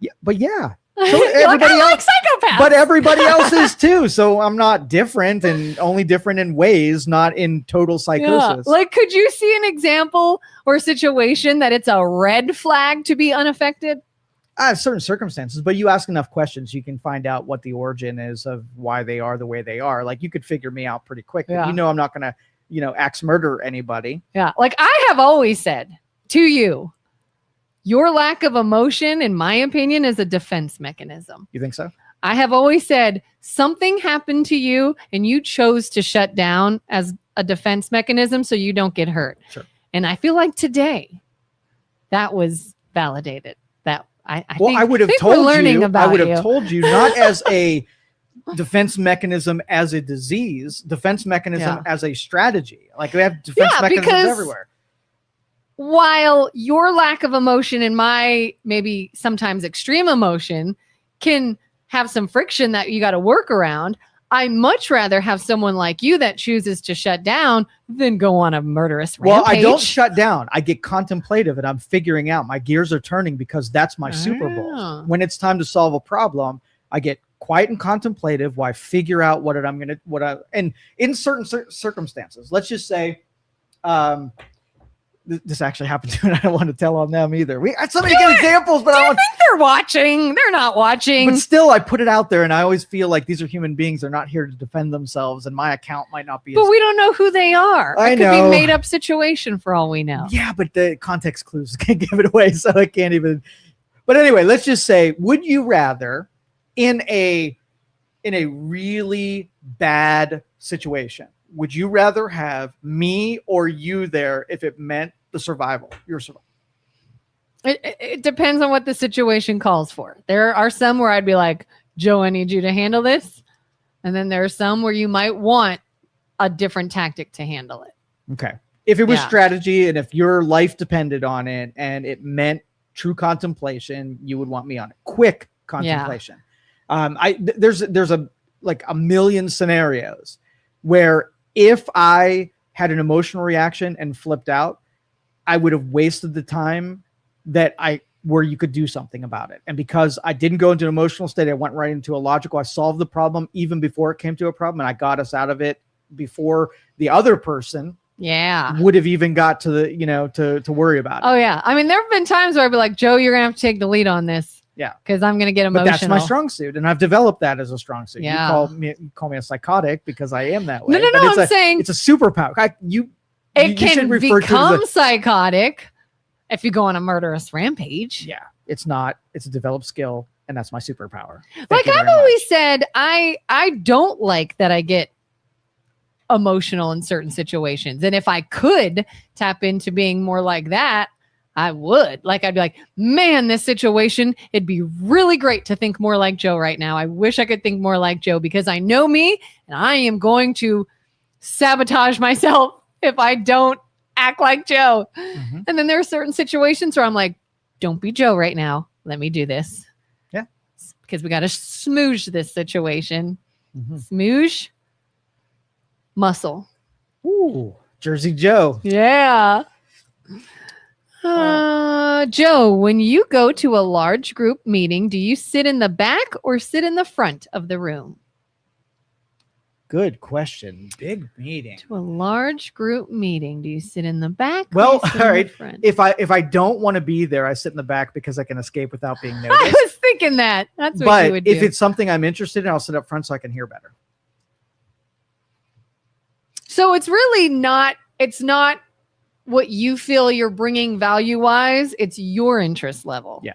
Yeah, but So everybody else, psychopaths. But everybody else is too. So I'm not different, and only different in ways, not in total psychosis. Yeah. Like, could you see an example or situation that it's a red flag to be unaffected? I have certain circumstances, but you ask enough questions, you can find out what the origin is of why they are the way they are. Like you could figure me out pretty quick. Yeah. You know, I'm not going to, axe murder anybody. Yeah. Like I have always said to you, your lack of emotion, in my opinion, is a defense mechanism. You think so? I have always said something happened to you and you chose to shut down as a defense mechanism so you don't get hurt. Sure. And I feel like today that was validated. I would have told you. I would have told you not as a defense mechanism as a disease, defense mechanism as a strategy. Like we have defense mechanisms everywhere. While your lack of emotion and my maybe sometimes extreme emotion can have some friction that you got to work around, I much rather have someone like you that chooses to shut down than go on a murderous rampage. Well, I don't shut down. I get contemplative and I'm figuring out. My gears are turning because that's my Super Bowl. When it's time to solve a problem, I get quiet and contemplative while I figure out and in certain circumstances, let's just say, this actually happened to me, and I don't want to tell on them either. We had so many good examples, but I think they're watching. They're not watching. But still, I put it out there, and I always feel like these are human beings. They're not here to defend themselves, and my account might not be. But we don't know who they are. It could be a made-up situation for all we know. Yeah, but the context clues can't give it away, so I can't even. But anyway, let's just say, would you rather, in a really bad situation, would you rather have me or you there if it meant your survival? It depends on what the situation calls for. There are some where I'd be like, Joe, I need you to handle this. And then there are some where you might want a different tactic to handle it. Okay. If it was strategy and if your life depended on it and it meant true contemplation, you would want me on it. Quick contemplation. There's a million scenarios where if I had an emotional reaction and flipped out, I would have wasted the time where you could do something about it. And because I didn't go into an emotional state, I went right into a logical. I solved the problem even before it came to a problem, and I got us out of it before the other person would have even got to the to worry about it. Oh yeah. I mean, there have been times where I'd be like, Joe, you're gonna have to take the lead on this. Yeah, because I'm going to get emotional. But that's my strong suit, and I've developed that as a strong suit. Yeah. You call me a psychotic because I am that way. No, I'm saying it's a superpower. It can become psychotic if you go on a murderous rampage. Yeah, it's not. It's a developed skill, and that's my superpower. Like I've always said, I don't like that I get emotional in certain situations, and if I could tap into being more like that, I would. Like, I'd be like, man, this situation, it'd be really great to think more like Joe right now. I wish I could think more like Joe because I know me and I am going to sabotage myself if I don't act like Joe. Mm-hmm. And then there are certain situations where I'm like, don't be Joe right now. Let me do this. Yeah. Because we got to smoosh this situation. Mm-hmm. Smoosh. Muscle. Ooh, Jersey Joe. Yeah. Joe, when you go to a large group meeting, do you sit in the back or sit in the front of the room? Good question. Big meeting. To a large group meeting, do you sit in the back? Well, or you sit all in the right. front? If I don't want to be there, I sit in the back because I can escape without being I noticed. was thinking that. That's what you But would do. if it's something I'm interested in, I'll sit up front so I can hear better. So it's really not, it's not what you feel you're bringing value wise. It's your interest level. Yeah.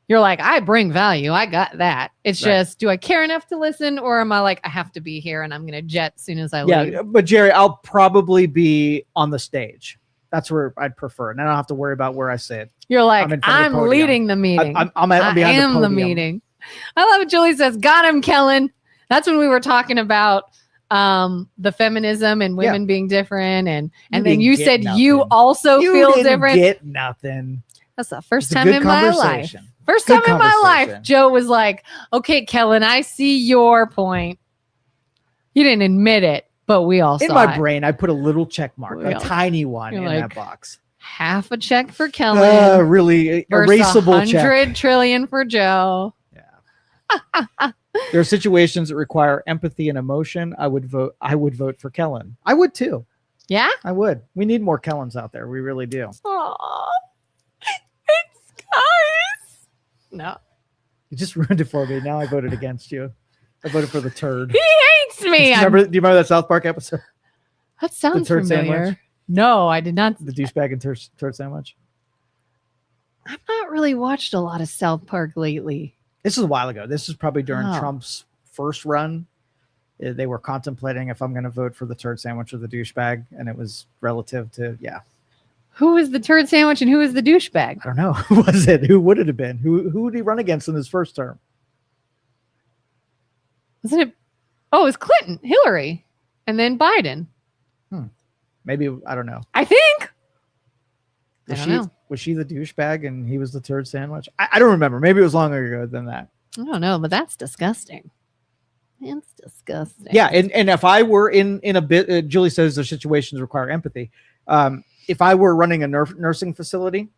You're like, I bring value. I got that. It's Right. just, do I care enough to listen or am I like, I have to be here and I'm going to jet as soon as I leave? Yeah, but Jerry, I'll probably be on the stage. That's where I'd prefer. And I don't have to worry about where I sit. You're like, I'm in front of the I'm podium. leading the meeting. I'm behind I am the the podium. meeting. I love it. Julie says, got him, Kelin. That's when we were talking about the feminism and women being different. And then didn't you get said you nothing. also You feel didn't different. get nothing. That's the first It's a time good in my life. conversation. First Good time in my life, conversation. Joe was like, okay, Kelin, I see your point. You didn't admit it, but we all In saw my it. brain, I put a little check mark, Well, a tiny one you're in like, that box. Half a check for Kelin. Really versus erasable check. 100 trillion for Joe. Yeah. There are situations that require empathy and emotion. I would vote for Kelin. I would too. Yeah? I would. We need more Kellins out there. We really do. Aw. It's guys. No. You just ruined it for me. Now I voted against you. I voted for the turd. He hates me. Do you remember that South Park episode? That sounds turd familiar. sandwich? No, I did not. The douchebag and turd sandwich. I've not really watched a lot of South Park lately. This is a while ago. This is probably during Oh. Trump's first run. They were contemplating if I'm going to vote for the turd sandwich or the douchebag, and it was relative to Who was the turd sandwich and who was the douchebag? I don't know. Who was it? Who would it have been? Who would he run against in his first term? Wasn't it? Oh, it was Clinton, Hillary, and then Biden. Maybe I don't know. I think. Was I don't know. Was she the douchebag and he was the turd sandwich? I don't remember. Maybe it was longer ago than that. I don't know, but that's disgusting. It's disgusting. Yeah, and if I were in a bit, Julie says the situations require empathy. If I were running a nursing facility,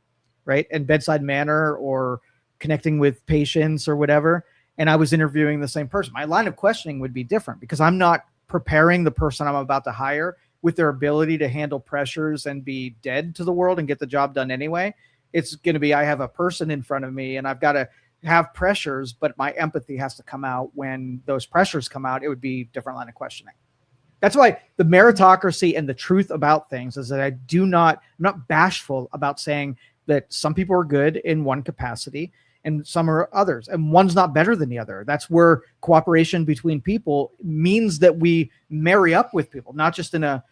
right, and bedside manner or connecting with patients or whatever, and I was interviewing the same person, my line of questioning would be different because I'm not preparing the person I'm about to hire with their ability to handle pressures and be dead to the world and get the job done anyway. It's going to be, I have a person in front of me and I've got to have pressures, but my empathy has to come out when those pressures come out. It would be a different line of questioning. That's why the meritocracy and the truth about things is that I'm not bashful about saying that some people are good in one capacity and some are others, and one's not better than the other. That's where cooperation between people means that we marry up with people, not just in a,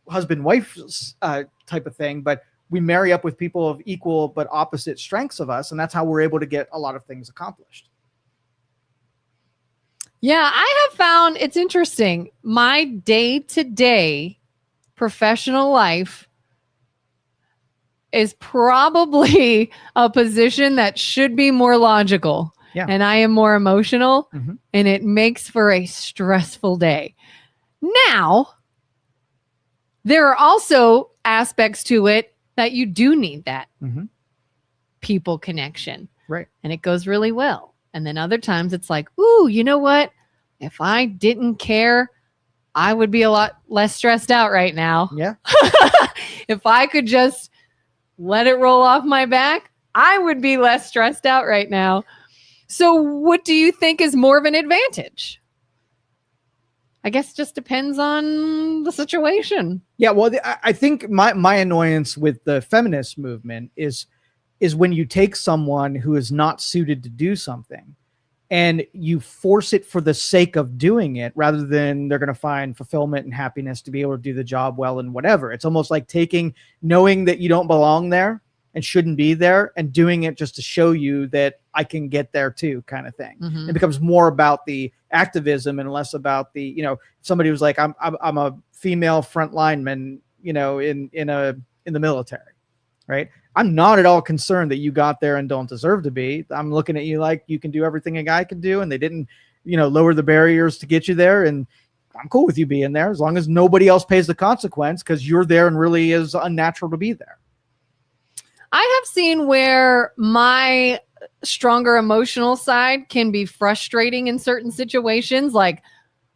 husband-wife type of thing, but we marry up with people of equal but opposite strengths of us. And that's how we're able to get a lot of things accomplished. Yeah, I have found it's interesting. My day-to-day professional life is probably a position that should be more logical. Yeah. And I am more emotional, Mhm. and it makes for a stressful day. Now, there are also aspects to it that you do need that Mhm. people connection. Right. And it goes really well. And then other times it's like, ooh, you know what? If I didn't care, I would be a lot less stressed out right now. Yeah. If I could just let it roll off my back, I would be less stressed out right now. So what do you think is more of an advantage? I guess it just depends on the situation. Yeah. Well, I think my annoyance with the feminist movement is when you take someone who is not suited to do something and you force it for the sake of doing it rather than they're going to find fulfillment and happiness to be able to do the job well and whatever. It's almost like knowing that you don't belong there and shouldn't be there, and doing it just to show you that I can get there too, kind of thing. It becomes more about the activism and less about the, you know, somebody was like, I'm a female front lineman, you know, in the military, right? I'm not at all concerned that you got there and don't deserve to be. I'm looking at you like you can do everything a guy can do, and they didn't, you know, lower the barriers to get you there. And I'm cool with you being there as long as nobody else pays the consequence, because you're there and really is unnatural to be there. I have seen where my stronger emotional side can be frustrating in certain situations. Like,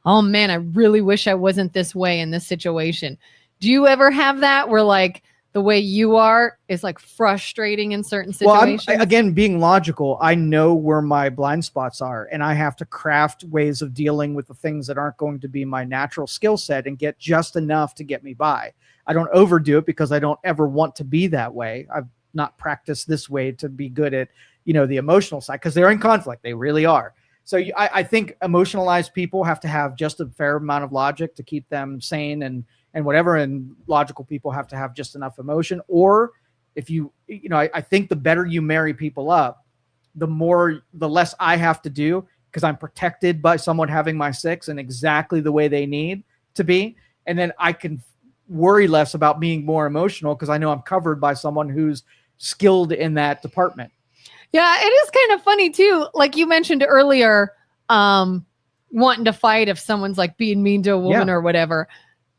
oh man, I really wish I wasn't this way in this situation. Do you ever have that where like the way you are is like frustrating in certain situations? Well, again, being logical, I know where my blind spots are, and I have to craft ways of dealing with the things that aren't going to be my natural skill set and get just enough to get me by. I don't overdo it because I don't ever want to be that way. I've not practiced this way to be good at, you know, the emotional side, because they're in conflict. They really are. So I think emotionalized people have to have just a fair amount of logic to keep them sane and whatever. And logical people have to have just enough emotion. Or if you know, I think the better you marry people up, the less I have to do, because I'm protected by someone having my 6 in exactly the way they need to be. And then I can worry less about being more emotional because I know I'm covered by someone who's skilled in that department. Yeah, it is kind of funny too. Like you mentioned earlier, wanting to fight if someone's like being mean to a woman or whatever.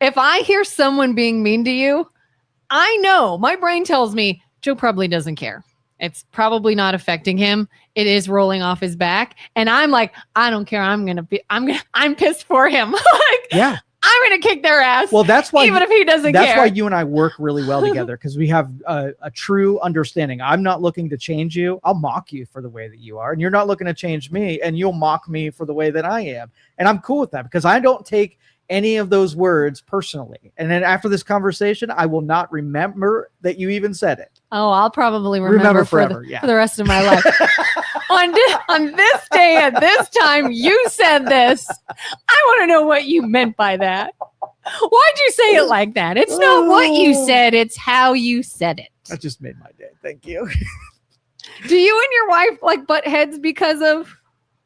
If I hear someone being mean to you, I know my brain tells me Joe probably doesn't care. It's probably not affecting him. It is rolling off his back. And I'm like, I don't care. I'm pissed for him. Like, yeah. I'm going to kick their ass. Well, that's why, even if he doesn't care. That's why you and I work really well together, because we have a true understanding. I'm not looking to change you. I'll mock you for the way that you are. And you're not looking to change me, and you'll mock me for the way that I am. And I'm cool with that, because I don't take any of those words personally. And then after this conversation, I will not remember that you even said it. Oh, I'll probably remember forever, for the rest of my life. on this day at this time, you said this. I want to know what you meant by that. Why'd you say it like that? It's not what you said. It's how you said it. That just made my day. Thank you. Do you and your wife like butt heads because of...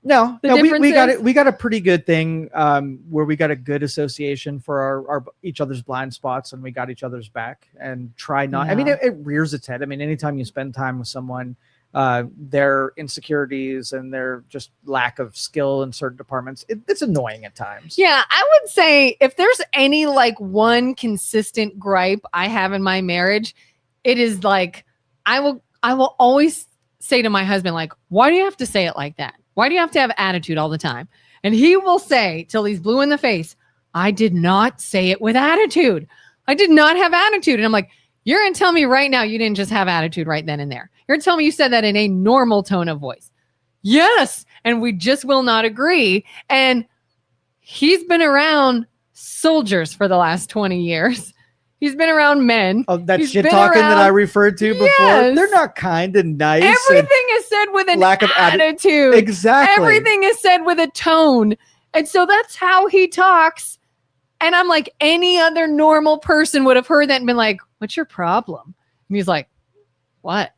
No, we got it. We got a pretty good thing where we got a good association for our each other's blind spots, and we got each other's back and try not. Yeah. I mean, it rears its head. I mean, anytime you spend time with someone, their insecurities and their just lack of skill in certain departments, it's annoying at times. Yeah, I would say if there's any like one consistent gripe I have in my marriage, it is like I will always say to my husband, like, why do you have to say it like that? Why do you have to have attitude all the time? And he will say, till he's blue in the face, I did not say it with attitude. I did not have attitude. And I'm like, you're going to tell me right now you didn't just have attitude right then and there. You're going to tell me you said that in a normal tone of voice. Yes. And we just will not agree. And he's been around soldiers for the last 20 years. He's been around men. Oh, that shit talking that I referred to before. Yes. They're not kind and nice. Everything is said with an lack of attitude. Exactly. Everything is said with a tone. And so that's how he talks. And I'm like, any other normal person would have heard that and been like, what's your problem? And he's like, what?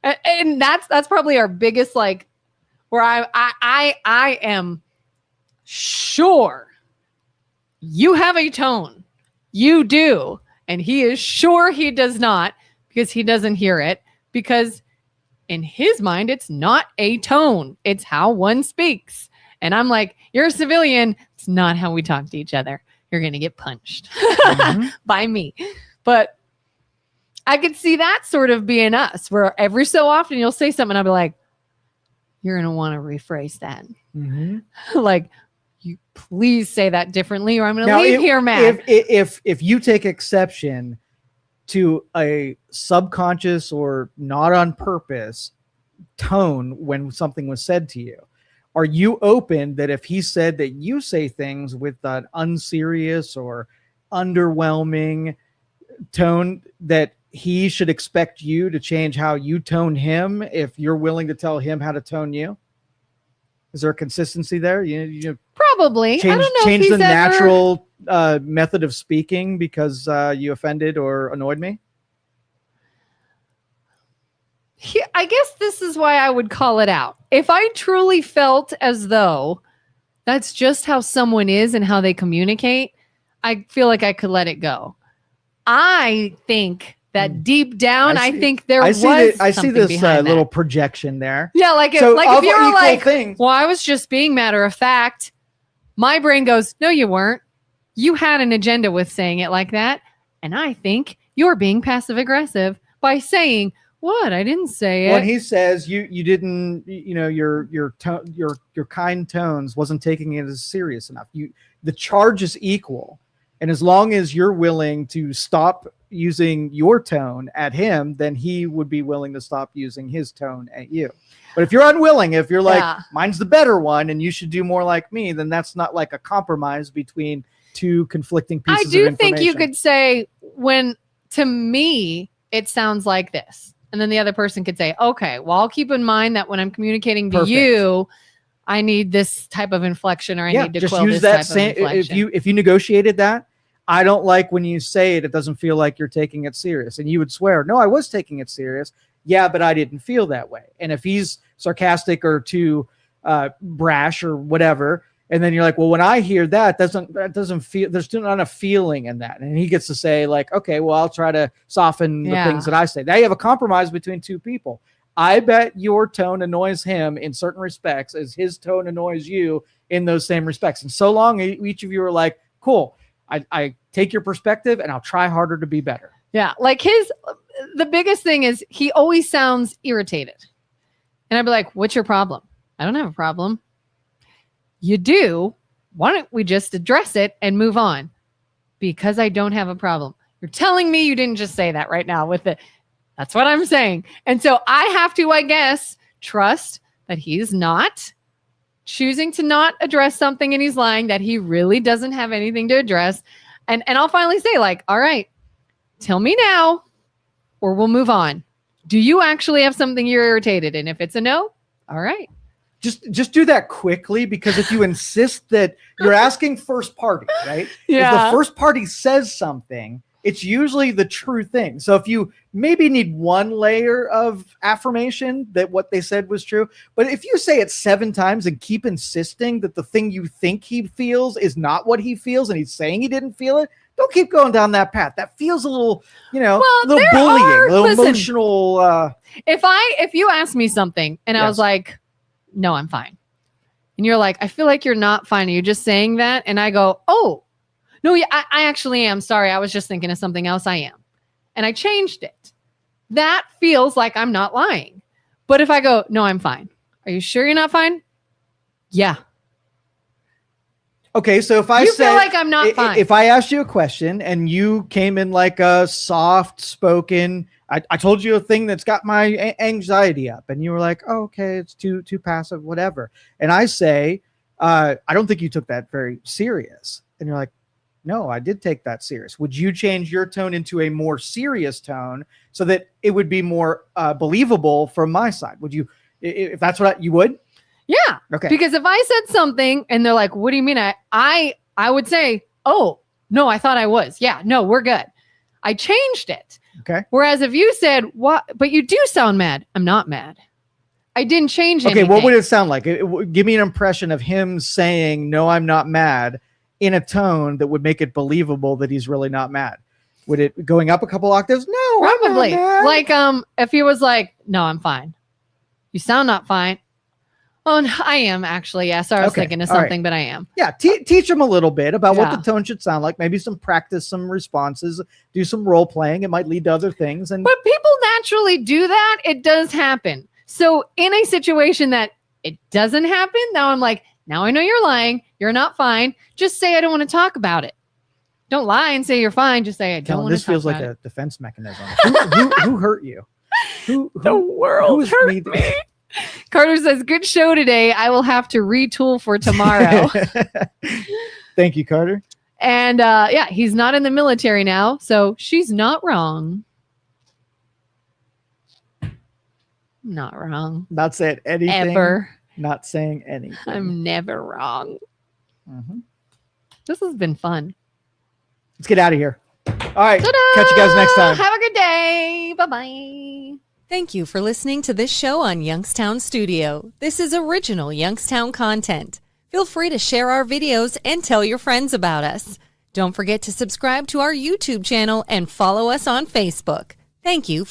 And that's probably our biggest, like, where I am sure you have a tone. You do. And he is sure he does not, because he doesn't hear it, because in his mind, it's not a tone. It's how one speaks. And I'm like, you're a civilian. It's not how we talk to each other. You're going to get punched by me. But I could see that sort of being us, where every so often you'll say something and I'll be like, you're going to want to rephrase that. Like, you please say that differently, or I'm going to leave here mad. If you take exception to a subconscious or not on purpose tone when something was said to you, are you open that if he said that you say things with an unserious or underwhelming tone, that he should expect you to change how you tone him if you're willing to tell him how to tone you? Is there a consistency there? You probably change, I don't know change if the natural method of speaking because you offended or annoyed me? I guess this is why I would call it out. If I truly felt as though that's just how someone is and how they communicate, I feel like I could let it go. I think that deep down, I think there was I see this behind little that. projection there. Yeah, like if, So like of if you were equal like, things- well, I was just being matter of fact. My brain goes, no, you weren't. You had an agenda with saying it like that. And I think you're being passive aggressive by saying, what? I didn't say it. When he says you didn't, you know, your kind tones wasn't taking it as serious enough. The charge is equal. And as long as you're willing to stop using your tone at him, then he would be willing to stop using his tone at you. But if you're unwilling, if you're like, mine's the better one and you should do more like me, then that's not like a compromise between two conflicting pieces of information. I do think you could say, when to me, it sounds like this. And then the other person could say, okay, well, I'll keep in mind that when I'm communicating to you, I need this type of inflection, or I need to just quill use this that type same, of inflection. if you negotiated that, I don't like when you say it, it doesn't feel like you're taking it serious. And you would swear, no, I was taking it serious. Yeah, but I didn't feel that way. And if he's sarcastic or too brash or whatever, and then you're like, well, when I hear that doesn't feel, there's still not a feeling in that. And he gets to say like, okay, well, I'll try to soften the things that I say. Now you have a compromise between two people. I bet your tone annoys him in certain respects as his tone annoys you in those same respects. And so long, each of you are like, cool, I take your perspective and I'll try harder to be better. Yeah. Like the biggest thing is he always sounds irritated. And I'd be like, what's your problem? I don't have a problem. You do. Why don't we just address it and move on? Because I don't have a problem. You're telling me you didn't just say that right now with it. That's what I'm saying. And so I have to, I guess, trust that he's not choosing to not address something and he's lying, that he really doesn't have anything to address. And I'll finally say like, all right, tell me now or we'll move on. Do you actually have something you're irritated? And if it's a no, all right. Just do that quickly, because if you insist that you're asking first party, right? Yeah. If the first party says something, it's usually the true thing. So if you maybe need one layer of affirmation that what they said was true, but if you say it 7 times and keep insisting that the thing you think he feels is not what he feels and he's saying he didn't feel it, don't keep going down that path. That feels a little, a little bullying, a little emotional. If you ask me something and I was like, no, I'm fine. And you're like, I feel like you're not fine. Are you just saying that? And I go, oh, no, yeah, I actually am. Sorry. I was just thinking of something else. I am. And I changed it. That feels like I'm not lying. But if I go, no, I'm fine. Are you sure you're not fine? Yeah. Okay, so if I you feel like I'm not fine. If I asked you a question and you came in like a soft spoken, I told you a thing that's got my anxiety up, and you were like, oh, okay, it's too passive, whatever. And I say, I don't think you took that very serious. And you're like, no, I did take that serious. Would you change your tone into a more serious tone so that it would be more believable from my side? Would you, if that's what you would? Yeah. Okay. Because if I said something and they're like, what do you mean? I would say, oh, no, I thought I was. Yeah, no, we're good. I changed it. Okay. Whereas if you said, what, but you do sound mad. I'm not mad. I didn't change anything. Okay, what would it sound like? Give me an impression of him saying, no, I'm not mad, in a tone that would make it believable that he's really not mad. Would it going up a couple octaves? No, probably. I'm not mad. Like, if he was like, no, I'm fine. You sound not fine. Oh, no, I am actually. Yeah. Sorry, I was thinking of something, but I am. Yeah. Teach him a little bit about what the tone should sound like. Maybe some practice, some responses, do some role playing. It might lead to other things. But people naturally do that. It does happen. So in a situation that it doesn't happen, now I'm like, now I know you're lying. You're not fine. Just say, I don't want to talk about it. Don't lie and say you're fine. Just say, I don't want to talk about it. This feels like a defense mechanism. Who hurt you? The world hurt me. Carter says, good show today. I will have to retool for tomorrow. Thank you, Carter. And yeah, he's not in the military now, so she's not wrong. Not wrong. Not saying anything. Ever. Not saying anything. I'm never wrong. This has been fun. Let's get out of here. All right. Ta-da! Catch you guys next time. Have a good day. Bye-bye. Thank you for listening to this show on Youngstown Studio. This is original Youngstown content. Feel free to share our videos and tell your friends about us. Don't forget to subscribe to our YouTube channel and follow us on Facebook. Thank you for